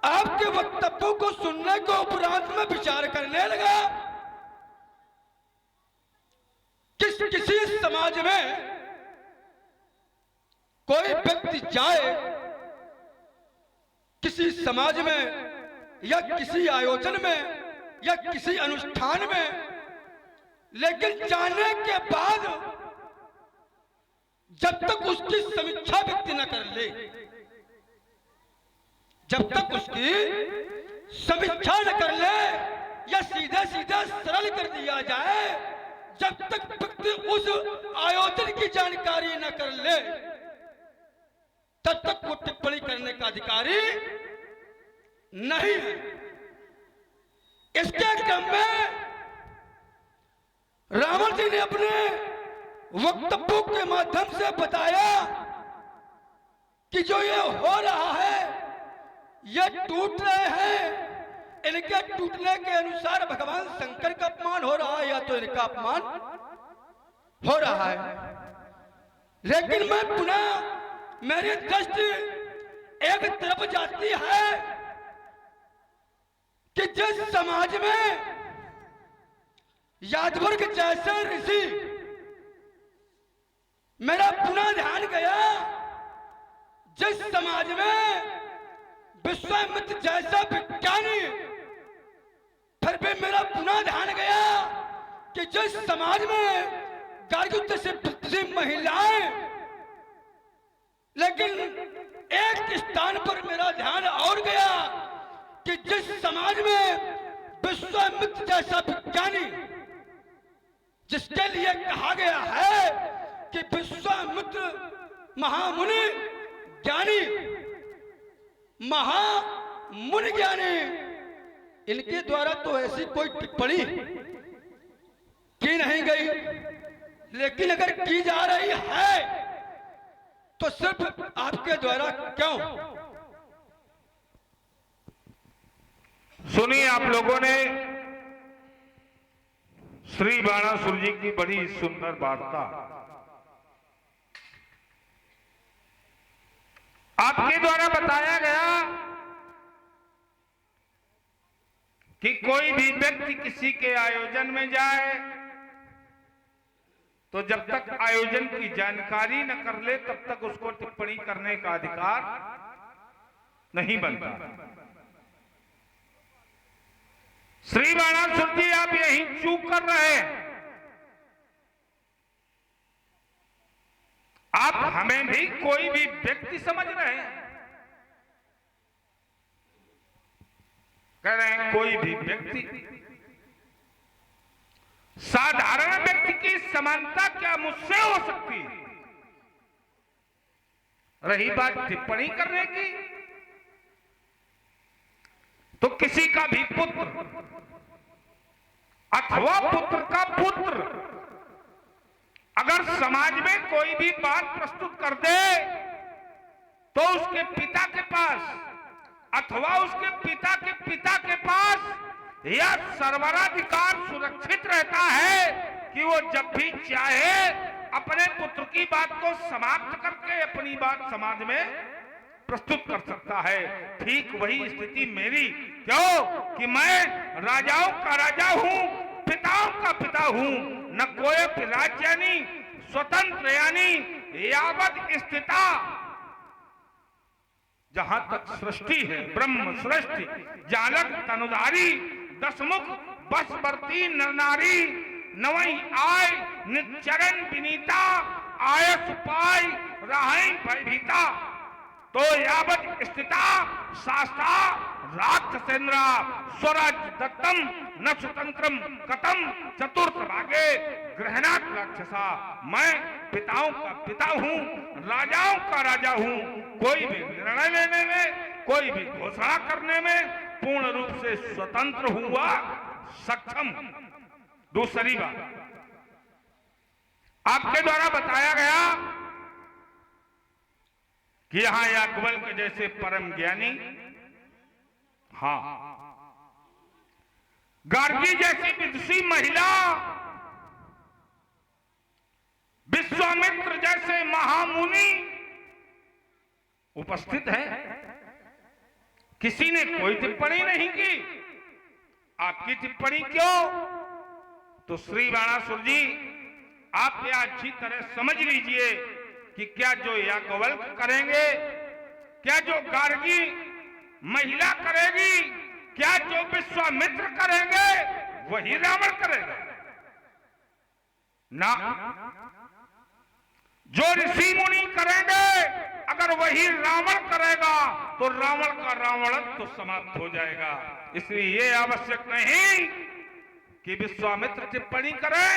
आपके वक्तव्यों को सुनने के उपरांत में विचार करने लगा किसी समाज में कोई व्यक्ति जाए, किसी समाज में या किसी आयोजन में या किसी अनुष्ठान में, लेकिन जाने के बाद जब तक उसकी समीक्षा व्यक्ति न कर ले, जब तक उसकी समीक्षा न कर ले या सीधा सीधा सरल कर दिया जाए, जब तक व्यक्ति उस आयोजन की जानकारी न कर ले, तब तक वो टिप्पणी करने का अधिकारी नहीं है। इसके क्रम में रावण जी ने अपने वक्तव्यों के माध्यम से बताया कि जो ये हो रहा है, ये टूट रहे हैं, इनके टूटने के अनुसार भगवान शंकर का अपमान हो रहा है या तो इनका अपमान हो रहा है। लेकिन मैं पुनः मेरी दृष्टि एक तरफ जाती है कि जिस समाज में यादवर्ग जैसे ऋषि, मेरा पुनः ध्यान गया जिस समाज में विश्वामित्र जैसा विज्ञानी, फिर भी मेरा पुनः ध्यान गया कि जिस समाज में गार्ग्युद्ध से महिलाएं, लेकिन एक स्थान पर मेरा ध्यान और गया कि जिस समाज में विश्वामित्र जैसा विज्ञानी, जिसके लिए कहा गया है कि विश्वामित्र महामुनि ज्ञानी, महामुनि ज्ञानी, इनके द्वारा तो ऐसी कोई टिप्पणी की नहीं गई, लेकिन अगर की जा रही है तो सिर्फ आपके द्वारा क्यों? सुनिए आप लोगों ने श्री बाणासुर जी की बड़ी सुंदर वार्ता। आपके द्वारा बताया गया कि कोई भी व्यक्ति किसी के आयोजन में जाए तो जब तक आयोजन की जानकारी न कर ले तब तक उसको टिप्पणी करने का अधिकार नहीं बनता। श्री बाणासुर जी, आप यही चूक कर रहे हैं। आप हमें भी कोई भी व्यक्ति समझ रहे हैं, कह रहे हैं कोई भी व्यक्ति। साधारण व्यक्ति की समानता क्या मुझसे हो सकती है? रही बात टिप्पणी करने की, तो किसी का भी पुत्र अथवा पुत्र का पुत्र अगर समाज में कोई भी बात प्रस्तुत कर दे तो उसके पिता के पास अथवा उसके पिता के पास यह सर्वराधिकार सुरक्षित रहता है कि वो जब भी चाहे अपने पुत्र की बात को समाप्त करके अपनी बात समाज में प्रस्तुत कर सकता है। ठीक वही स्थिति मेरी, क्यों कि मैं राजाओं का राजा हूं, पिताओं का पिता हूं। न कोई राज्य यानी स्वतंत्र यानी यावत स्थिता, जहां तक सृष्टि है ब्रह्म सृष्टि, जालक तनुधारी, दसमुख बसवर्ती नर नारी, नवई आय निचरण विनीता, आयस पाय राहै भयभीता। तो यावत स्थिता शास्त्रा राक्षसेन्द्र स्वराज दत्तम न स्वतंत्रम कतम चतुर्थ भागे ग्रहणात् राक्षसा। मैं पिताओं का पिता हूं, राजाओं का राजा हूं। कोई भी निर्णय लेने में, कोई भी घोषणा करने में पूर्ण रूप से स्वतंत्र हुआ सक्षम। दूसरी बात, आपके द्वारा बताया गया कि यहां याज्ञवल्क्य जैसे परम ज्ञानी, हाँ, गार्गी जैसी विदुषी महिला, विश्वामित्र जैसे महामुनि उपस्थित है। किसी ने कोई टिप्पणी नहीं की। आपकी टिप्पणी क्यों? तो श्री बाणासुर जी, आप यह अच्छी तरह समझ लीजिए कि क्या जो याज्ञवल्क्य करेंगे, क्या जो गार्गी महिला करेगी, क्या जो विश्वामित्र करेंगे वही रावण करेगा ना। जो ऋषि मुनि करेंगे अगर वही रावण करेगा तो रावण का रावणत्व तो समाप्त हो जाएगा। इसलिए ये आवश्यक नहीं कि विश्वामित्र टिप्पणी करे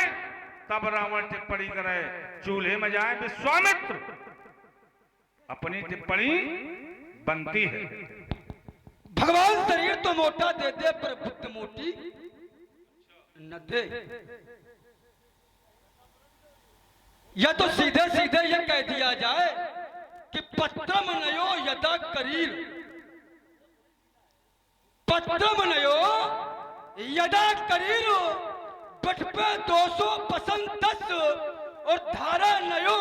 तब रावण टिप्पणी करे। चूल्हे में जाए विश्वामित्र, अपनी टिप्पणी बनती है। भगवान शरीर तो मोटा दे दे पर बुद्ध मोटी न दे। या तो सीधे सीधे यह कह दिया जाए कि पत्रम नयो यदा करीर, पत्रम नयो यदा करीर बटपे 200 पसंद 10 और धारा नयो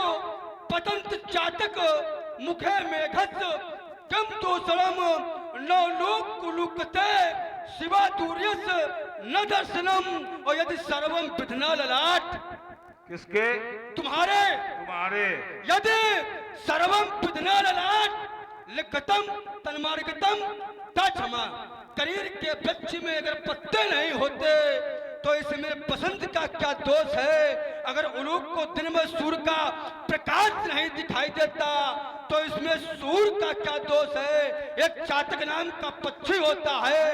पतंत चातक मुखे मेघस कम दूसरम नौ लोक कुलुकते शिवा दूर्यस न दर्शनम। और यदि सर्वम विधना ललाट, किसके? तुम्हारे। यदि सर्वम विधना ललाट लिखतम तन्मार्गतम तक्षमा। करीर के वृक्ष में अगर पत्ते नहीं होते तो इसमें बसंत का क्या दोष है? अगर उलूक को दिन में सूर्य का प्रकाश नहीं दिखाई देता तो इसमें सूर्य का क्या दोष है? एक चातक नाम का पक्षी होता है,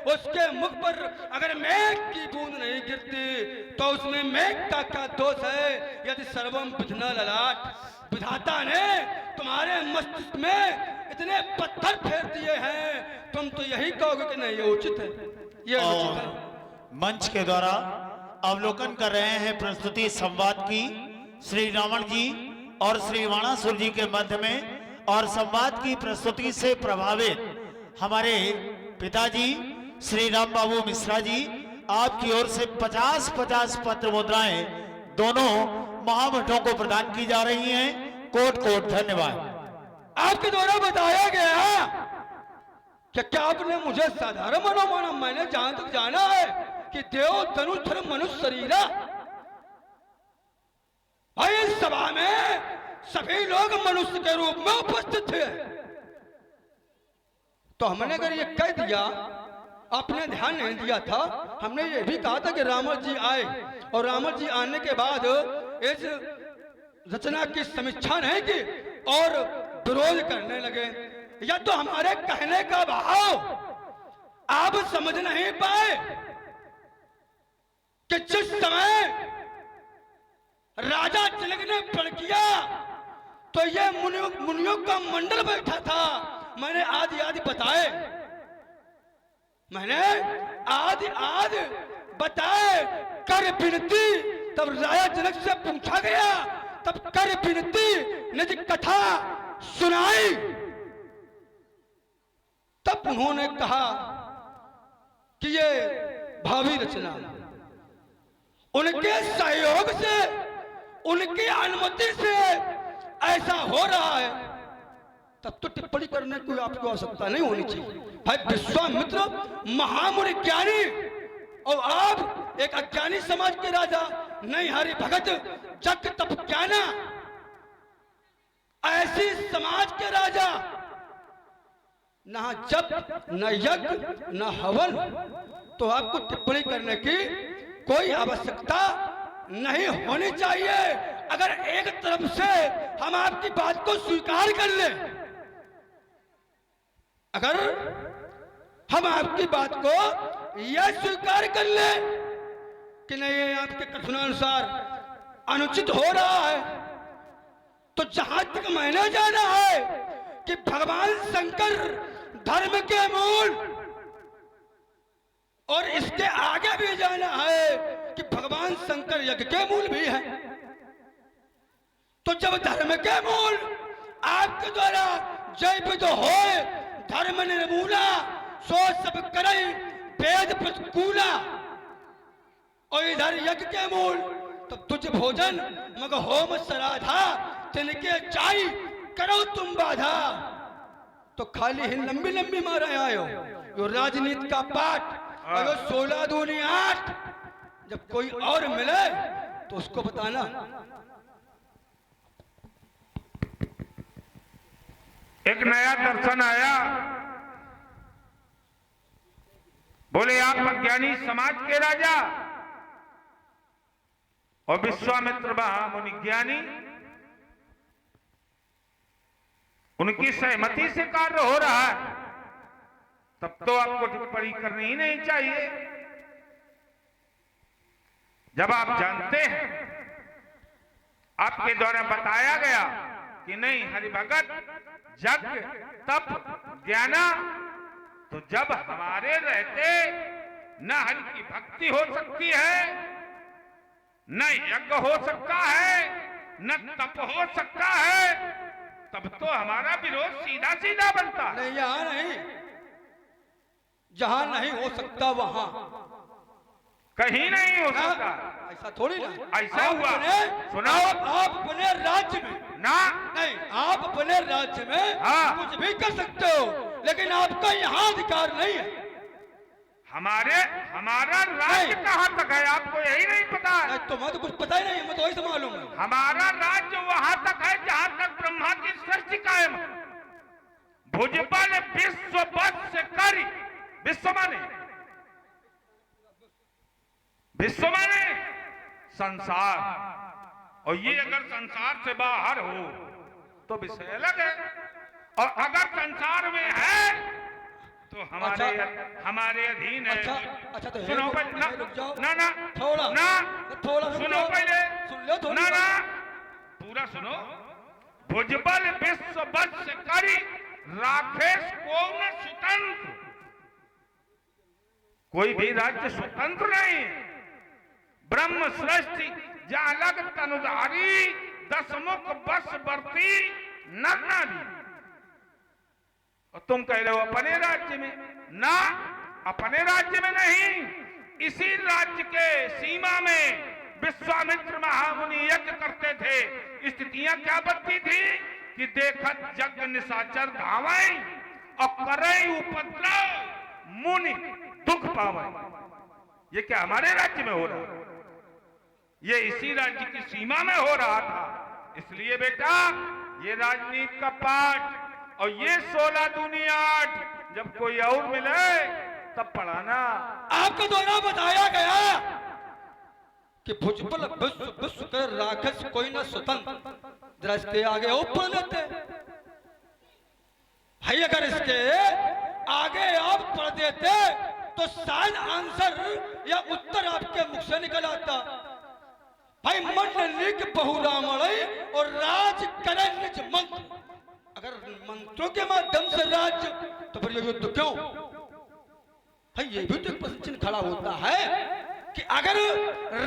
उसके मुख पर अगर मेघ की बूंद नहीं गिरती तो उसमें मेघ का क्या दोष है? यदि सर्वम विधना ललाट, विधाता ने तुम्हारे मस्तिष्क में इतने पत्थर फेर दिए हैं, तुम तो यही कहोगे कि नहीं ये उचित है, ये उचित है। मंच के द्वारा अवलोकन कर रहे हैं प्रस्तुति संवाद की श्री रावण जी और श्री बाणासुर जी के मध्य में। और संवाद की प्रस्तुति से प्रभावित हमारे पिताजी श्री राम बाबू मिश्रा जी, आपकी ओर से 50-50 पत्र मुद्राएं दोनों महामठों को प्रदान की जा रही हैं। कोट कोट धन्यवाद। आपके द्वारा बताया गया कि क्या आपने मुझे साधारण माना? मैंने जहां तक जाना है कि देव धनुष मनुष्य शरीरा। भाई इस सभा में सभी लोग मनुष्य के रूप में उपस्थित थे, तो हमने अगर ये कह दिया, आपने ध्यान नहीं दिया था। हमने ये भी कहा था कि रावण जी आए और रावण जी आने के बाद इस रचना की समीक्षा नहीं की और विरोध करने लगे। या तो हमारे कहने का भाव आप समझ नहीं पाए कि जिस समय राजा तिलक ने प्रण किया तो ये मुनियों का मंडल बैठा था। मैंने आदि आदि बताए, मैंने आदि आदि बताए कर विनती तब राजा जनक से पूछा गया, तब कर विनती निज कथा सुनाई। तब उन्होंने कहा कि ये भावी रचना उनके सहयोग से, उनकी अनुमति से ऐसा हो रहा है, तब तो टिप्पणी करने की आपको आवश्यकता नहीं होनी चाहिए। भाई विश्वामित्र महामुनि ज्ञानी और आप एक अज्ञानी समाज के राजा, नहीं हरि भगत जग तप ज्ञाना, ऐसी समाज के राजा, न जप न यज्ञ न हवन, तो आपको टिप्पणी करने की कोई आवश्यकता नहीं होनी चाहिए। अगर एक तरफ से हम आपकी बात को स्वीकार कर ले, अगर हम आपकी बात को यह स्वीकार कर ले कि नहीं ये आपके कथनानुसार अनुचित हो रहा है, तो जहां तक मैंने जाना है कि भगवान शंकर धर्म के मूल, और इसके आगे भी जाना है कि भगवान शंकर यज्ञ के मूल भी है। तो जब धर्म के मूल आपके द्वारा जय विद होए, धर्म निर्मूला सो सब करे वेद प्रतिकूला, और इधर यज्ञ के मूल तब तुझ भोजन मग होम सराधा, तिनके चाई करो तुम बाधा। तो खाली ही लंबी लंबी मारे आयो यो राजनीति का पाठ, और 16 दूनी 8, जब कोई और मिले तो उसको बताना। एक नया दर्शन आया, बोले आप अज्ञानी समाज के राजा और विश्वामित्र महामुनि ज्ञानी, उनकी सहमति से कार्य हो रहा है, तब तो आपको टिप्पणी करनी ही नहीं चाहिए। जब आप जानते हैं, आपके द्वारा बताया गया कि नहीं हरिभगत जग तप ज्ञाना, तो जब हमारे रहते न हरि की भक्ति हो सकती है, न यज्ञ हो सकता है, न तप हो सकता है, तब तो हमारा विरोध सीधा सीधा बनता है। नहीं, यहां नहीं, जहां नहीं हो सकता वहां कहीं नहीं हो सकता। ऐसा थोड़ी ना, ऐसा हुआ सुनाओ। आप अपने राज्य में ना, नहीं, आप अपने राज्य में हाँ, कुछ भी कर सकते हो, लेकिन आपका यहाँ अधिकार नहीं है। हमारा राज्य कहाँ तक है आपको यही नहीं पता है? तुम्हें तो कुछ पता ही नहीं है, मैं तो वही से मालूम है। हमारा राज्य वहां तक है जहां तक ब्रह्मा की सृष्टि कायम है। भुजबल विश्व बस से करी, विश्व माने संसार, और ये अगर संसार से बाहर हो तो विषय अलग है, और अगर संसार में है तो हमारे अधीन है। अच्छा तो सुनो पहले, ना थोड़ा सुनो पहले, सुन लो थोड़ा, ना पूरा सुनो। भुजबल विश्व बस से करी राकेश को न स्वतंत्र, कोई भी राज्य स्वतंत्र नहीं। ब्रह्म सृष्टि जालग तनुधारी, दसमुख बस बरती नर नारी। और तुम कह रहे हो अपने राज्य में, ना अपने राज्य में नहीं, इसी राज्य के सीमा में विश्वामित्र महामुनि यज्ञ करते थे। स्थितियां क्या बनती थी कि देखत जग निशाचर धावै और करे उपद्रव मुनि दुख पावै। ये क्या हमारे राज्य में हो रहा है? ये इसी राज्य की सीमा में हो रहा था। इसलिए बेटा ये राजनीति का पाठ और ये 16 दूनी 8 जब कोई और मिले तब पढ़ाना। आपके द्वारा बताया गया कि भुजबल विश्व विश्व कर राक्षस कोई न स्वतंत्र, दृष्टि आगे ऊपर लेते भाई। अगर इसके आगे आप पढ़ देते तो शायद आंसर या उत्तर आपके मुख से निकल आता। भाई मंडली के बहुरामणय और राज करे निज मंत्र, अगर मंत्रों के माध्यम से राज्य, तो फिर ये युद्ध क्यों? भाई ये भी तो एक प्रश्न खड़ा होता है कि अगर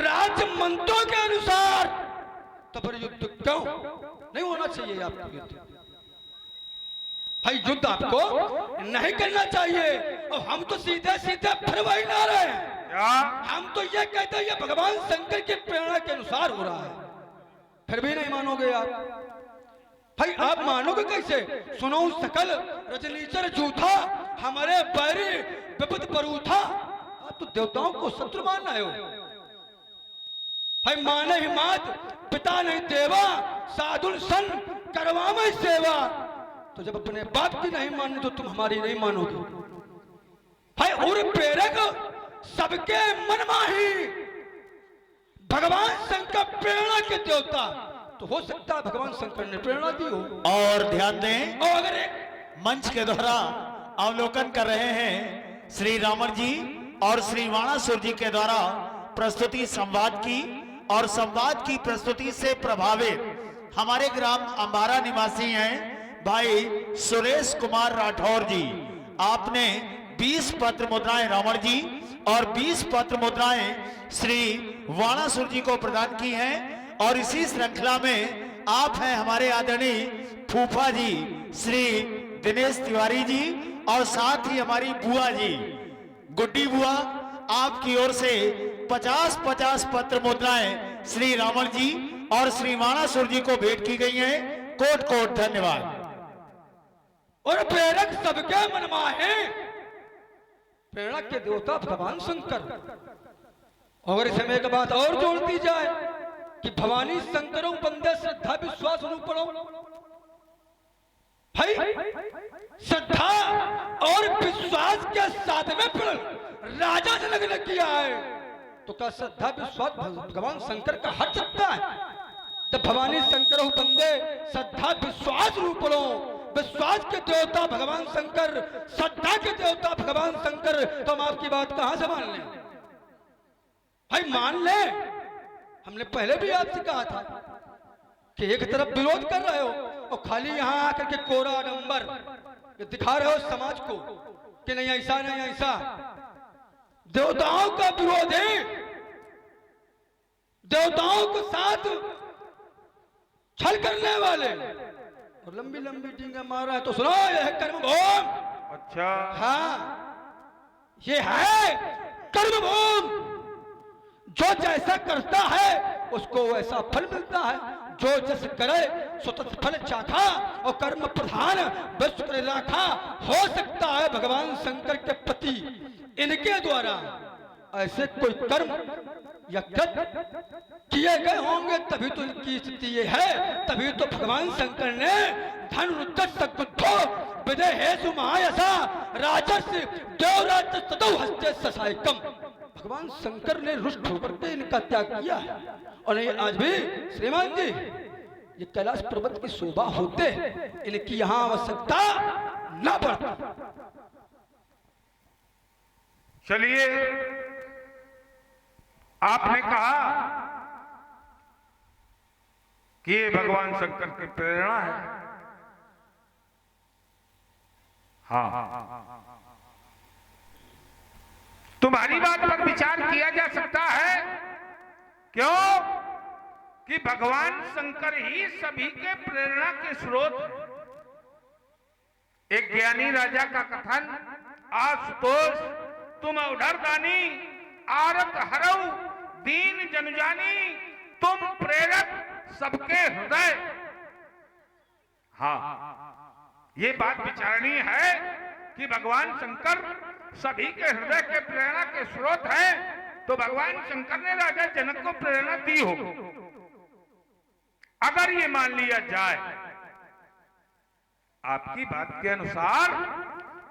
राजमंत्रों के अनुसार तो फिर युद्ध क्यों नहीं होना चाहिए आपको युद्ध? भाई युद्ध आपको नहीं करना चाहिए। और हम तो सीधे सीधे फिर वही ना रहे हैं। क्या? हम तो ये कहते हैं ये भगवान शंकर की प्रेरणा के अनुसार हो रहा है। फिर भी नहीं मानोगे आप। भाई आप मानोगे कैसे? सुनो सकल रजनीचर झूठा, हमारे बैरी विपद परूथा। आप तो देवताओं को शत्रु मान रहे हो। भाई माने ही मात पिता नहीं देवा, साधुन सन करवा में सेवा। तो जब अपने बाप की नहीं माननी तो तुम हमारी नहीं मानोगे। भाई और प्रेरक सबके मन माही, भगवान शंकर प्रेरणा के देवता। तो हो सकता है भगवान शंकर ने प्रेरणा दी हो। और ध्यान दें, और अगर एक मंच के द्वारा अवलोकन कर रहे हैं श्री रावण जी और श्री वाणासुर जी के द्वारा प्रस्तुति संवाद की, और संवाद की प्रस्तुति से प्रभावित हमारे ग्राम अंबारा निवासी हैं भाई सुरेश कुमार राठौर जी। आपने 20 पत्र मुद्राएं रावण जी और 20 पत्र मुद्राएं श्री वाणासुर जी को प्रदान की हैं। और इसी श्रृंखला में आप हैं हमारे आदरणीय फूफा जी श्री दिनेश तिवारी जी, और साथ ही हमारी बुआ जी गुड्डी बुआ, आपकी ओर से 50-50 पत्र मुद्राएं श्री रावण जी और श्री वाणासुर जी को भेंट की गई हैं। कोट कोट धन्यवाद। और प्रेरक सबके मन माहे, प्रेरणा के देवता भगवान शंकर। और इसमें एक बात और जोड़ दी जाए कि भवानी शंकरों बंदे श्रद्धा विश्वास रूपणों। भाई श्रद्धा और विश्वास के साथ में राजा जनक ने किया है, तो क्या श्रद्धा विश्वास भगवान शंकर का हट सकता है? जब भवानी शंकरों बंदे श्रद्धा विश्वास रूपणों, विश्वास के देवता भगवान शंकर, श्रद्धा के देवता भगवान शंकर, तो हम आपकी बात कहां से मान लें? भाई मान ले। हमने पहले भी आपसे कहा था कि एक तरफ विरोध कर रहे हो और खाली यहां आकर के कोरा नंबर दिखा रहे हो समाज को कि नहीं ऐसा नहीं ऐसा। देवताओं का विरोध है, देवताओं को साथ छल करने वाले और लंबी लंबी डींगे मार रहा है। तो सुनो, यह है कर्मभूम। अच्छा, हाँ, ये है कर्मभूम। जो जैसा करता है उसको वैसा फल मिलता है। जो जस करे सो तत् फल चाखा, और कर्म प्रधान विश्व करे लाखा। हो सकता है भगवान शंकर के पति इनके द्वारा ऐसे कोई कर्म या कृत्य किए गए होंगे, तभी तो इनकी स्थिति ये है। तभी तो भगवान शंकर ने धन रुद्धो विदेहेषु महायसा राजस्य देवराज तदौ हस्ते ससायकम। भगवान शंकर ने रुष्ट होकर के इनका त्याग किया है। और ये आज भी श्रीमान जी ये कैलाश पर्वत की शोभा होते इनकी यहां आवश्यकता न पड़ता। चलिए, आपने कहा कि ये भगवान शंकर की प्रेरणा है। हाँ, तुम्हारी बात पर विचार किया जा सकता है। क्यों? कि भगवान शंकर ही सभी के प्रेरणा के स्रोत। एक ज्ञानी राजा का कथन, आशुतोष तुम उधर दानी, आरत हरऊ दीन जनजानी, तुम प्रेरक सबके हृदय। हाँ, ये बात विचारणीय है कि भगवान शंकर सभी के हृदय के प्रेरणा के स्रोत हैं। तो भगवान शंकर ने राजा जनक को प्रेरणा दी हो। अगर ये मान लिया जाए आपकी बात के अनुसार,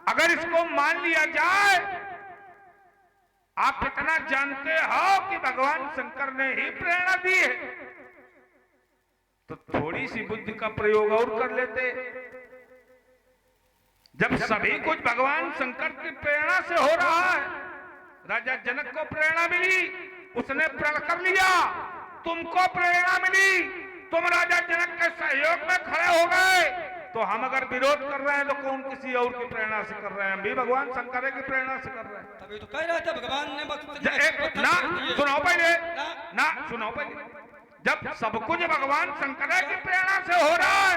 अगर इसको मान लिया जाए, आप इतना जानते हो कि भगवान शंकर ने ही प्रेरणा दी है, तो थोड़ी सी बुद्धि का प्रयोग और कर लेते। जब सभी कुछ भगवान शंकर की प्रेरणा से हो रहा है, राजा जनक को प्रेरणा मिली, उसने प्रण कर लिया, तुमको प्रेरणा मिली, तुम राजा जनक के सहयोग में खड़े हो गए, तो हम अगर विरोध कर रहे हैं तो कौन किसी और की प्रेरणा से कर रहे हैं? हम भी भगवान शंकर की प्रेरणा से कर रहे हैं। तभी तो कह रहा था भगवान ने ना सुनाओ पहले, ना सुनाओ पहले। जब सब कुछ भगवान शंकर की प्रेरणा से हो रहा है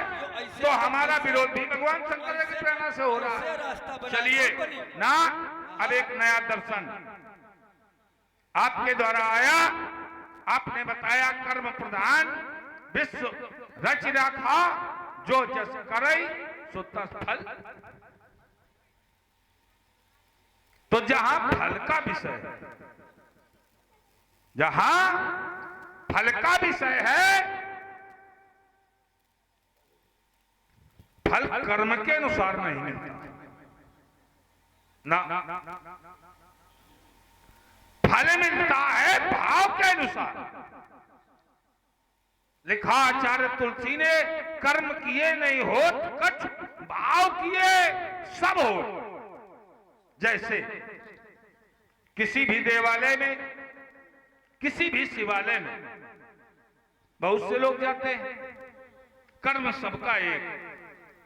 तो हमारा विरोध भी भगवान शंकर की प्रेरणा से हो रहा है। चलिए ना, अब एक नया दर्शन आपके द्वारा आया। आपने बताया कर्म प्रधान विश्व रच रखा, जो जस करई सो तस फल। तो जहां फल का विषय है, जहां फल का विषय है, फल कर्म के अनुसार नहीं मिलता ना, फल मिलता है भाव के अनुसार। लिखा आचार्य तुलसी ने, कर्म किए नहीं होत कछ, भाव किए सब हो। जैसे किसी भी देवालय में, किसी भी शिवालय में बहुत से लोग जाते हैं, कर्म सबका एक,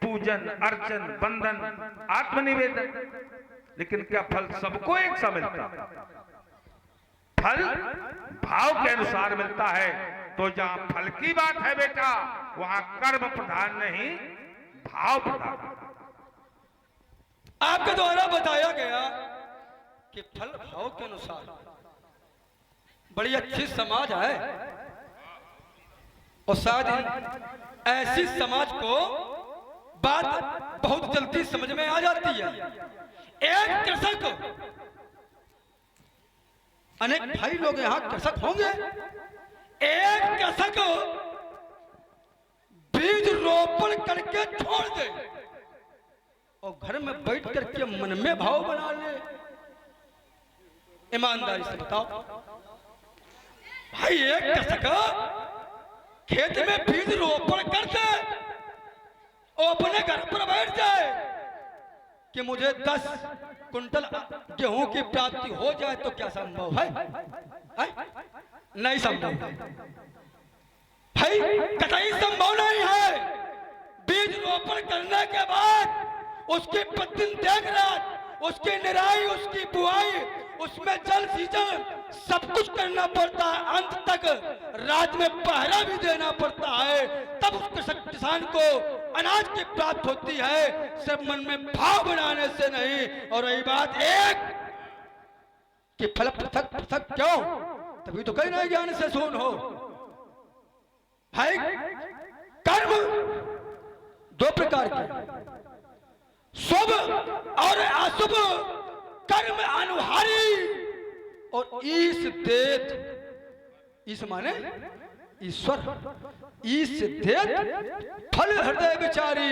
पूजन अर्चन बंधन आत्मनिवेदन, लेकिन क्या फल सबको एक सा मिलता? फल भाव के अनुसार मिलता है। तो जहां फल की बात है बेटा, वहां कर्म प्रधान नहीं भाव प्रधान। आपके द्वारा बताया गया कि फल भाव के अनुसार। बड़ी अच्छी समाज है और शायद ऐसी समाज को बात बहुत जल्दी समझ में आ जाती है। एक कृषक, अनेक भाई लोग यहां कृषक होंगे, एक कृषक बीज रोपण करके छोड़ दे और घर में बैठ करके मन में भाव बना ले। ईमानदारी से बताओ भाई, एक कृषक खेत में बीज रोपण कर दे और अपने घर पर बैठ जाए कि मुझे 10 कुंटल गेहूं की प्राप्ति हो जाए, तो क्या संभव है? नहीं संभव भाई, कतई संभव नहीं है। बीज रोपण करने के बाद उसकी प्रतिदिन देखरेख, उसकी निराई, उसकी बुआई, उसमें जल सींचन सब कुछ करना पड़ता है। अंत तक रात में पहरा भी देना पड़ता है, तब उस किसान को अनाज की प्राप्त होती है, सिर्फ मन में भाव बनाने से नहीं। और रही बात एक कि फल पृथक पृथक क्यों, तभी तो कहीं नहीं ज्ञान से सुन हो भाई। कर्म दो प्रकार के, शुभ और अशुभ। कर्म अनुहारी और ईश देत, ईश माने ईश्वर, ईश देत फल हृदय विचारी।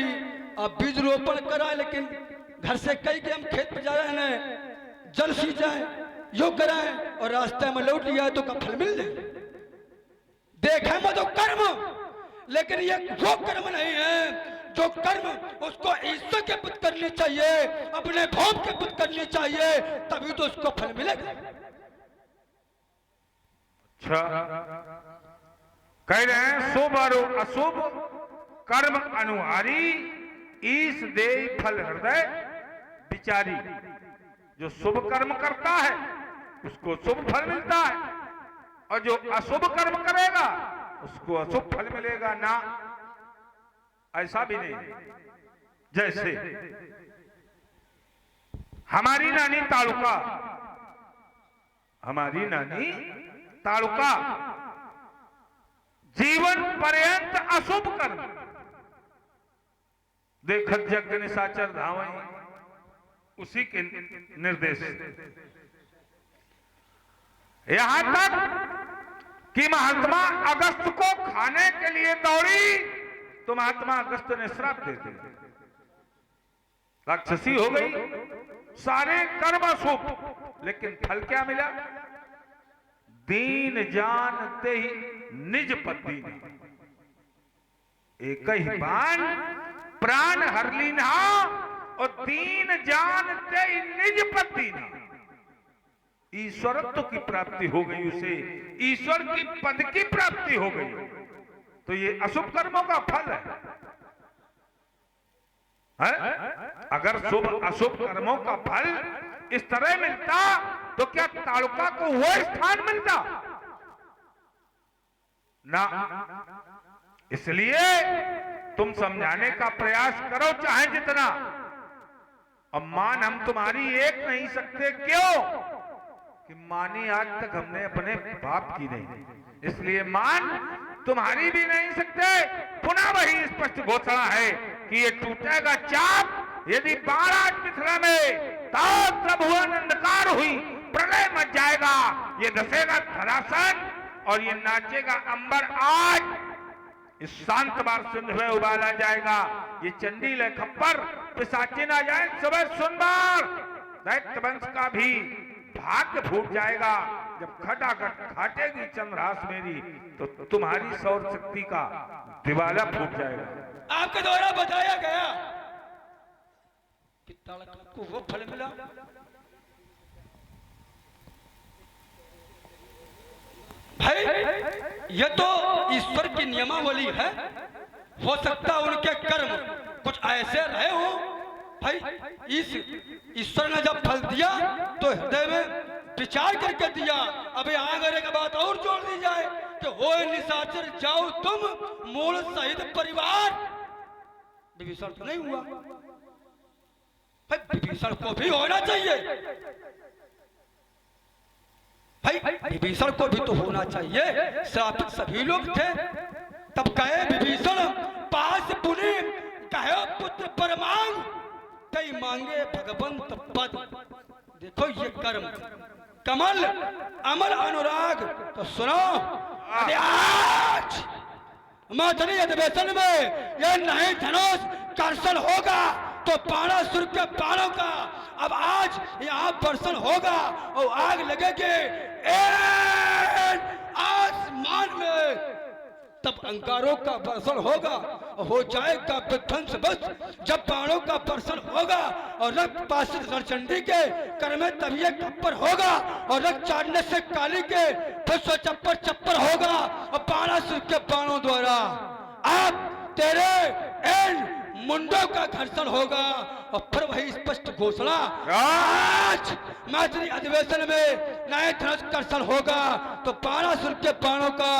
अब बीज रोपण करा, लेकिन घर से कई के हम खेत पे जा रहे हैं, जल सींचाए, योग कराए और रास्ते में लौट लिया तो का फल मिल जाए। देखे में तो कर्म, लेकिन ये वो कर्म नहीं है जो कर्म उसको ईश्वर के पुत्र करनी चाहिए, अपने भोग के पुत्र करनी चाहिए, तभी तो उसको फल मिलेगा। अच्छा, कह रहे हैं शुभ और अशुभ कर्म अनुहारी, ईश दे फल हृदय विचारी। जो शुभ कर्म करता है उसको शुभ फल मिलता है, और जो अशुभ कर्म करेगा उसको अशुभ फल मिलेगा ना। ऐसा भी नहीं। जैसे हमारी नानी तालुका, हमारी नानी तालुका जीवन पर्यंत अशुभ कर्म देखत यज्ञ निशाचर धावई, उसी के निर्देश। यहां तक कि महात्मा अगस्त को खाने के लिए दौड़ी तो महात्मा अगस्त ने श्राप दे दिया, राक्षसी हो गई, सारे कर्म अशुभ। लेकिन फल क्या मिला? दीन जानते ही निज पति, एक ही बाण प्राण हर लीना, और दीन जानते ही निज पति ने ईश्वरत्व की प्राप्ति हो गई, उसे ईश्वर की पद की प्राप्ति हो गई। तो ये अशुभ कर्मों का फल है। है? अगर शुभ अशुभ कर्मों का फल इस तरह मिलता तो क्या ताड़ुका को वो स्थान मिलता ना। इसलिए तुम समझाने का प्रयास करो चाहे जितना। अब मान हम तुम्हारी एक नहीं सकते, क्यों कि मानी आज तक हमने अपने बाप की नहीं, इसलिए मान तुम्हारी भी नहीं सकते। पुनः वही स्पष्ट घोषणा है कि ये टूटेगा चाप यदि बाढ़ आज मिथिला में, तब सब हुआ अंधकार हुई, प्रलय मच जाएगा, ये दसेगा धरासन और ये नाचेगा अंबर। आज इस शांत बार सिंध में उबाला जाएगा, ये चंडील है खप्पर, पिशाची ना जाए सुबह सुनबार। दैत्य वंश का भी भाग्य फूट जाएगा जब खटाखट खाटेगी चंद्रहास मेरी, तो तुम्हारी सौर शक्ति का दिवाला फूट जाएगा। आपके द्वारा बताया गया कि ताड़का को वो फल मिला भाई, ये तो ईश्वर की नियमावली है। हो सकता उनके कर्म कुछ ऐसे रहे हो भाई। इस ईश्वर ने जब फल दिया तो हृदय में विचार करके दिया। अभी आगे की बात और जोड़ दी जाए कि हो निशाचर जाओ तुम मूल सहित परिवार। विभीषण तो नहीं हुआ भाई, विभीषण को भी होना चाहिए भाई, विभीषण को भी तो होना चाहिए। श्रापित सभी लोग थे। तब कहे विभीषण पास पुनि कहे पुत्र परमांग, कई मांगे भगवंत पद। देखो ये कर्म कमल अमल अनुराग। तो सुनो, आज मथुरी अधिवेशन में यह नहीं धनुष कर्षण होगा तो बाणासुर के बाणों का अब आज यहाँ वर्षण होगा और आग लगेगी आसमान में। तब अंगारों का वर्षण होगा और हो जाएगा विध्वंस बस जब बाणों का वर्षण होगा। और रक्त पाशित रणचंडी के कर में तभी एक खप्पर होगा और रक्त चाटने से काली के फिर चप्पर चप्पर होगा और बाणासुर के बाणों द्वारा आप तेरे एन मुंडों का घर्षण होगा। और फिर वही स्पष्ट घोषणा आज मैथिली अधिवेशन में नए धनुष कर्षण होगा तो बाणासुर के बाणों का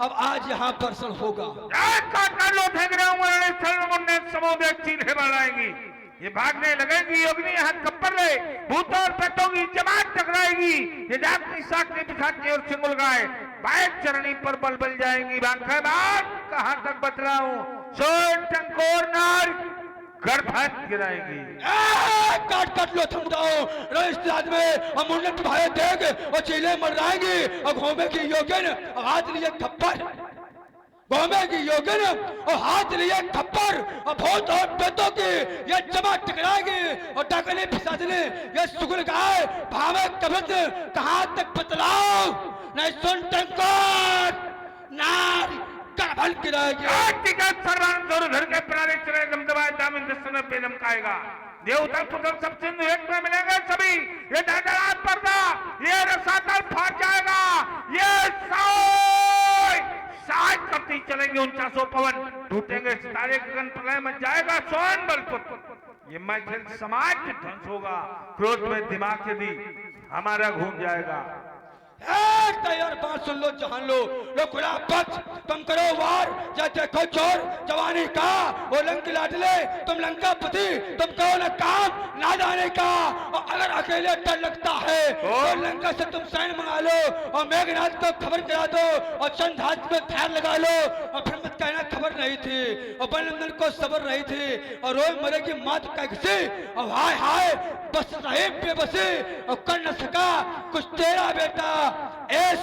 अब आज यहाँ वर्षण होगा। ये भागने लगेगी, योगिनी हाथ कप्पर ले, भूतों और प्रेतों की जमात टकराएगी। ये डाकनी साकनी पिशाची और चिंगुल गाय बाइक चरणी पर बल बल जाएंगी। बांका बात कहाँ तक बतलाऊं, सोन टंकोर नार गर्भत गिराएगी। काट काट लो थम जाओ रिश्तेदार में और मुंडन भाई देख और चीले मर जाएंगी और घोंबे की योगिन और हाथ लिए खप्पर, घोंबे की योगिन और हाथ लिए खप्पर और भूत और प्रेतों की ये जमा टकराएगी और डाकनी पिशाचनी ये सुगुल गाय भावे कबत कहाँ तक बतलाओ। नहीं सुन टंकोर नार गर्भत गिराएगी। घर के प्राणी चले दमदमाए दामिन दस्तन पे दमकाएगा। देवता पुत्र सब सिंधु एक में मिलेंगे सभी। ये डगड़ा पर्दा ये रसातल फाट जाएगा। ये साज करती चलेंगे 49 पवन, टूटेंगे सितारे गगन प्रलय में जाएगा सोन बलपुत्र। ये मैथिल समाज ध्वंस होगा। क्रोध में दिमाग यदि हमारा घूम जाएगा। तैयार बात सुन लो जहान लो खुला पक्ष तुम करो वार या देखो चोर जवानी का वो लंक लाडले तुम लंका पति तुम कहो न काम ना जाने का। और अगर अकेले डर लगता है तो लंका से तुम सैन्य मंगा लो और मेघनाथ को खबर करा दो और चंद्रहास में थैर लगा लो। और फिर मत कहना खबर नहीं थी और बनंदन को सबर रही थी और रोज मरे की मात कैसे और हाय हाय बस रहे बेबसी और कर न सका कुछ तेरा बेटा एस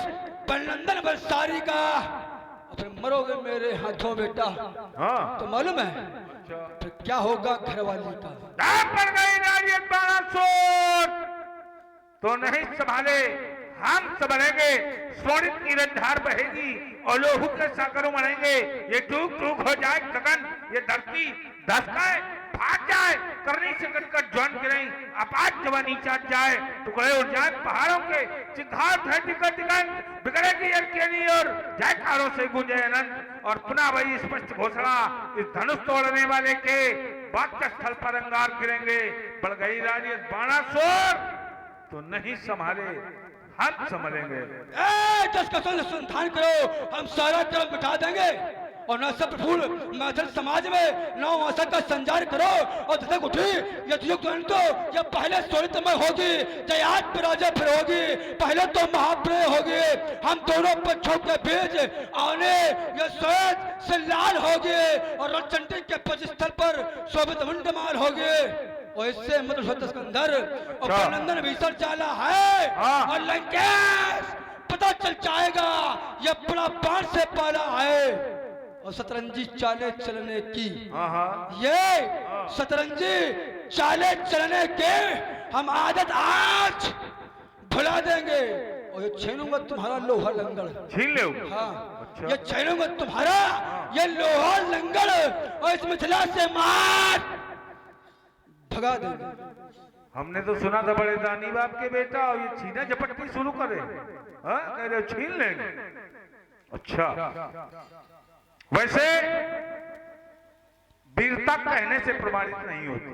बनंदन बंसारी का। फिर मरोगे मेरे हाथों बेटा। हाँ। तो मालूम है फिर क्या होगा घरवाली का। पर गई नारियल बाणासुर तो नहीं संभाले हम संभलेंगे। स्वर्णित की रंधार बहेगी और लोहू के सागरों मरेंगे। ये टूक टूक हो जाए गगन, ये धरती धसकाए भाग जाए, करनी से कटकर ज्वान गिरे अपात जवानी चाट जाए, टुकड़े उड़ जाए पहाड़ों के चिंगार दिगंत बिगड़ेगी अरकेनी और जयकारों से गूंजे अनंत। और पुनः वही स्पष्ट घोषणा इस धनुष तोड़ने वाले के वाक्यस्थल पर अंगार गिरेंगे। बढ़ गई रानियत बाणासुर तो नहीं संभाले, हम संभलेंगे। दस का संधान करो, हम सारा कर्म मिटा देंगे और न सब फूल मैथिल समाज में नौ मासा का संचार करो। और दशक उठी तो या पहले सोनितमय होगी, जयात पर राजा फिर होगी, पहले तो महाप्रय होगी। हम दोनों पक्षों के बीच आने ये श्वेत से लाल होगी और रणचंडी के पक्षस्थल पर शोभित मुंडमाल होगी। और इससे मतलब स्कंदर और नंदन भीषण चाला है और लंकेश पता चल जाएगा ये बड़ा बाण से पाला है। और सतरंजी चाले चलने की, ये सतरंजी चाले चलने के हम आदत आज भुला देंगे। और ये छीनूंगा तुम्हारा लोहा लंगड़, छीन ले। हाँ ये छीनूंगा तुम्हारा ये लोहा लंगड़ और इस मिथिला से मार भगा देंगे। हमने तो सुना था बड़े दानी बाप के बेटा और ये छीना झपटनी शुरू करे। हाँ कह रहे हो छीन लेंगे। अच्छा वैसे वीरता कहने से प्रमाणित नहीं होती।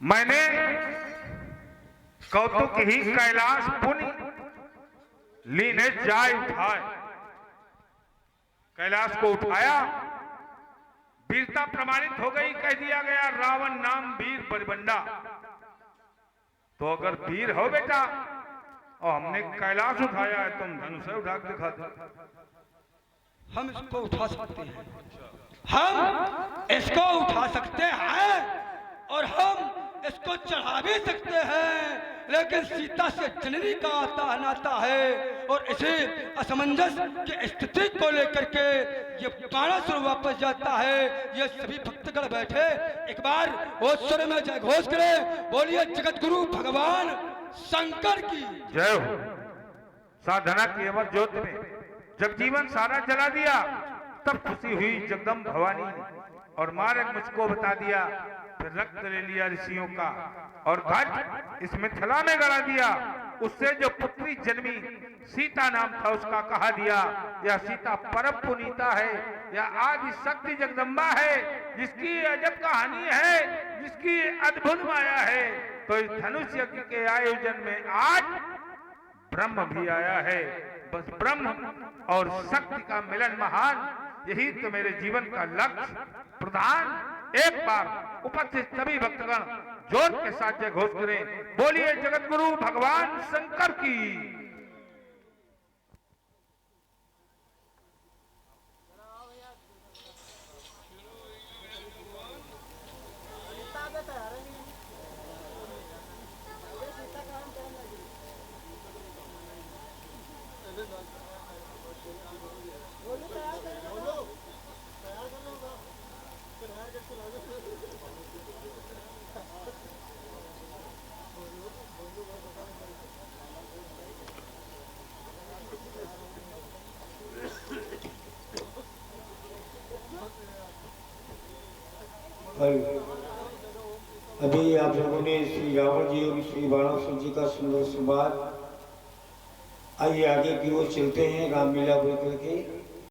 मैंने कौतुक ही कैलाश पुनि लीने जाय उठाए, कैलाश को उठाया, वीरता प्रमाणित हो गई। कह दिया गया रावण नाम वीर बलबंडा। तो अगर वीर हो बेटा और हमने कैलाश उठाया है, तुम धनुष उठा के दिखा दो। हम इसको उठा सकते हैं, हम इसको उठा सकते हैं और हम इसको चढ़ा भी सकते हैं। लेकिन सीता से जननी का आता नाता है और इसी असमंजस की स्थिति को लेकर के ये बाणासुर वापस जाता है। ये सभी भक्तगण बैठे एक बार वो स्वर में जय घोष करें, बोलिए जगत गुरु भगवान शंकर की जय हो। साधना की अमर ज्योत में जब जीवन सारा जला दिया तब खुशी हुई जगदम्ब भवानी ने और मार्ग मुझको बता दिया। फिर रक्त ले लिया ऋषियों का और ध्वज इस मिथिला में गड़ा दिया। उससे जो पुत्री जन्मी सीता नाम था उसका कहा दिया, यह सीता परम पुनीता है, यह आदि शक्ति जगदम्बा है, जिसकी अजब कहानी है, जिसकी अद्भुत माया है। तो इस धनुष यज्ञ के आयोजन में आज ब्रह्म भी आया है। बस ब्रह्म और शक्ति का मिलन महान, यही तो मेरे जीवन का लक्ष्य प्रधान। एक बार उपस्थित सभी भक्तगण जोर के साथ जय घोष करें, बोलिए जगत गुरु भगवान शंकर की। अभी आप लोगों ने श्री रावण जी और श्री बाणासुर जी का सुंदर संवाद, आइए आगे की ओर चलते हैं रामलीला बोल करके।